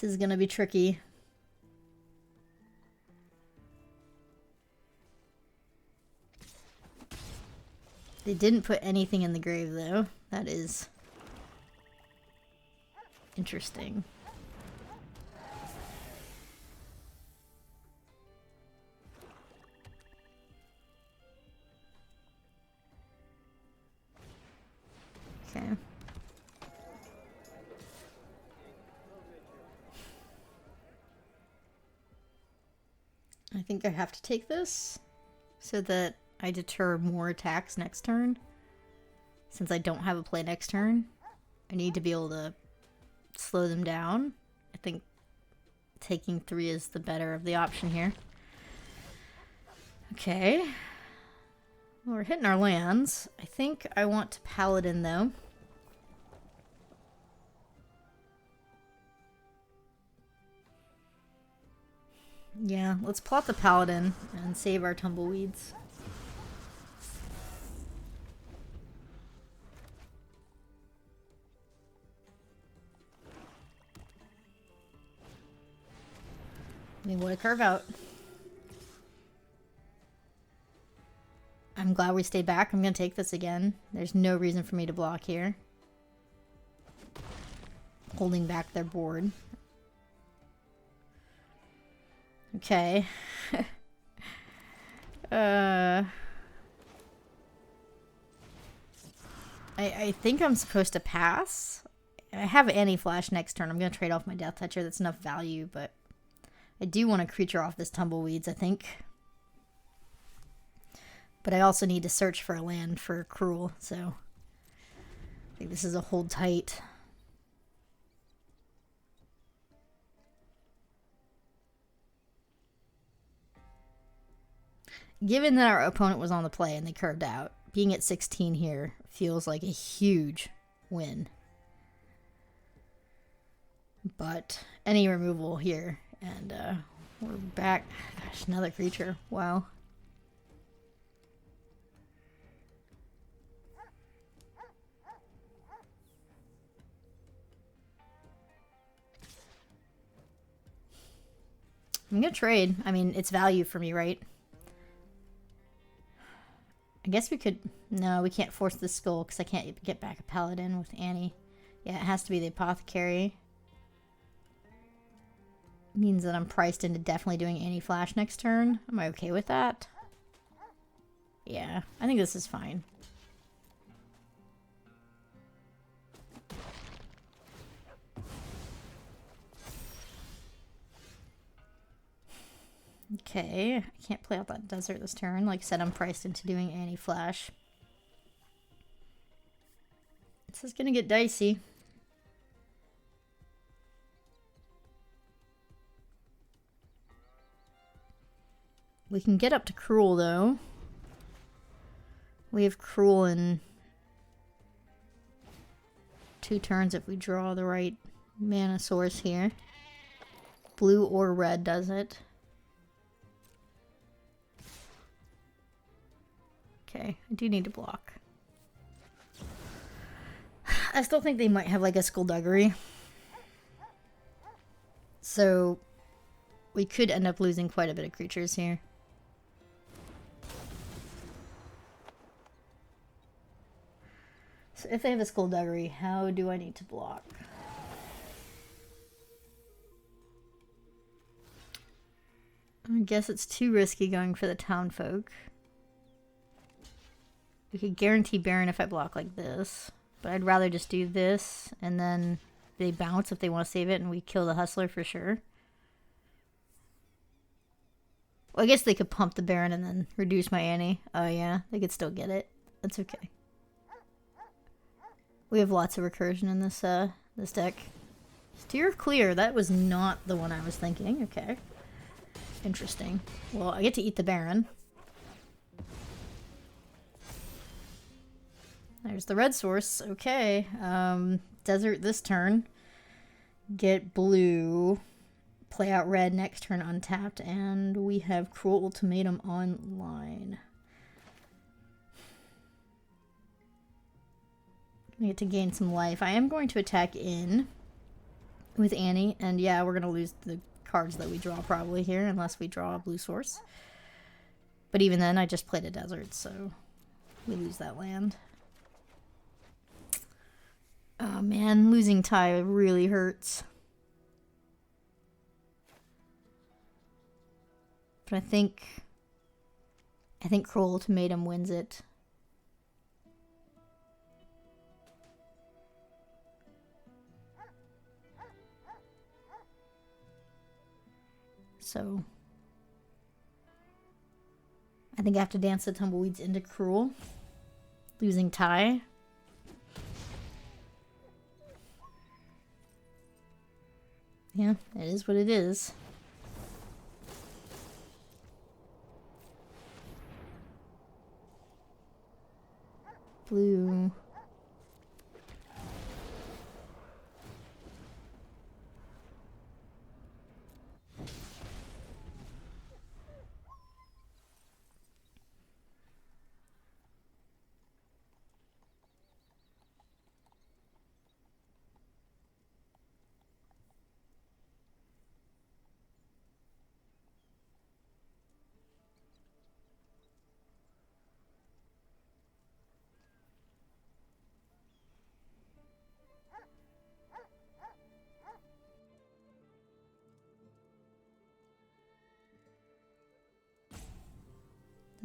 is gonna be tricky. They didn't put anything in the grave though. That is interesting. Okay. I think I have to take this so that I deter more attacks next turn. Since I don't have a play next turn, I need to be able to slow them down. I think taking 3 is the better of the option here. Okay. Well, we're hitting our lands. I think I want to Paladin though. Yeah, let's plot the Paladin and save our tumbleweeds. They want to curve out. I'm glad we stayed back. I'm going to take this again. There's no reason for me to block here. Holding back their board. Okay. I think I'm supposed to pass. I have any flash next turn. I'm going to trade off my Death Toucher. That's enough value, but I do want a creature off this Tumbleweeds, I think. But I also need to search for a land for Cruel, so I think this is a hold tight. Given that our opponent was on the play and they curved out, being at 16 here feels like a huge win. But any removal here, and we're back. Gosh, another creature. Wow. I'm gonna trade. I mean, it's value for me, right? I guess we could... No, we can't force the skull because I can't get back a paladin with Annie. Yeah, it has to be the apothecary. Means that I'm priced into definitely doing Annie Flash next turn. Am I okay with that? Yeah, I think this is fine. Okay, I can't play out that desert this turn. Like I said, I'm priced into doing Annie Flash. This is gonna get dicey. We can get up to Cruel, though. We have Cruel in 2 turns if we draw the right mana source here. Blue or red does it. Okay, I do need to block. I still think they might have like a Skullduggery. So we could end up losing quite a bit of creatures here. So if they have a Skullduggery, how do I need to block? I guess it's too risky going for the Townfolk. We could guarantee Baron if I block like this. But I'd rather just do this, and then they bounce if they want to save it, and we kill the Hustler for sure. Well, I guess they could pump the Baron and then reduce my Annie. Oh yeah, they could still get it. That's okay. We have lots of recursion in this this deck. Steer clear. That was not the one I was thinking. Okay. Interesting. Well, I get to eat the Baron. There's the red source. Okay. Desert this turn. Get blue. Play out red next turn untapped. And we have Cruel Ultimatum online. I get to gain some life. I am going to attack in with Annie. And yeah, we're going to lose the cards that we draw probably here. Unless we draw a blue source. But even then, I just played a desert. So we lose that land. Oh man, losing Taii really hurts. But I think Cruel Ultimatum wins it. So I think I have to dance the Tumbleweeds into Cruel. Losing Taii. Yeah, it is what it is. Blue.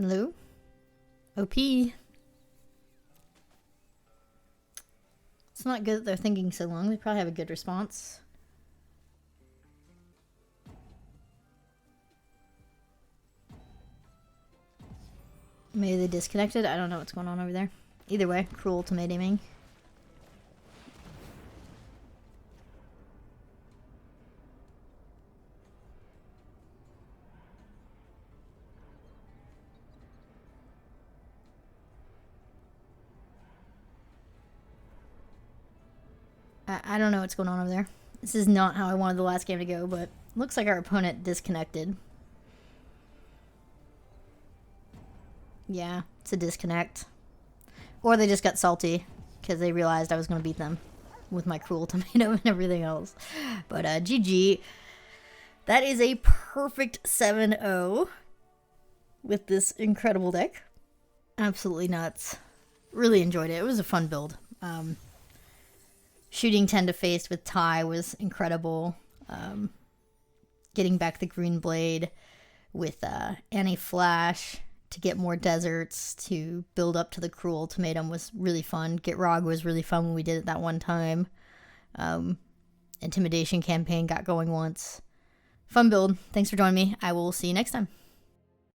Hello? OP. It's not good that they're thinking so long. They probably have a good response. Maybe they disconnected. I don't know what's going on over there. Either way, Cruel Ultimatuming. I don't know what's going on over there. This is not how I wanted the last game to go, but looks like our opponent disconnected. Yeah, it's a disconnect. Or they just got salty because they realized I was going to beat them with my Cruel Tomato and everything else. But GG. That is a perfect 7-0 with this incredible deck. Absolutely nuts. Really enjoyed it. It was a fun build. Shooting 10 to face with Taii was incredible. Getting back the Greenblade with Anti-Flash to get more deserts to build up to the Cruel Ultimatum was really fun. Gitrog was really fun when we did it that one time. Intimidation campaign got going once. Fun build. Thanks for joining me. I will see you next time.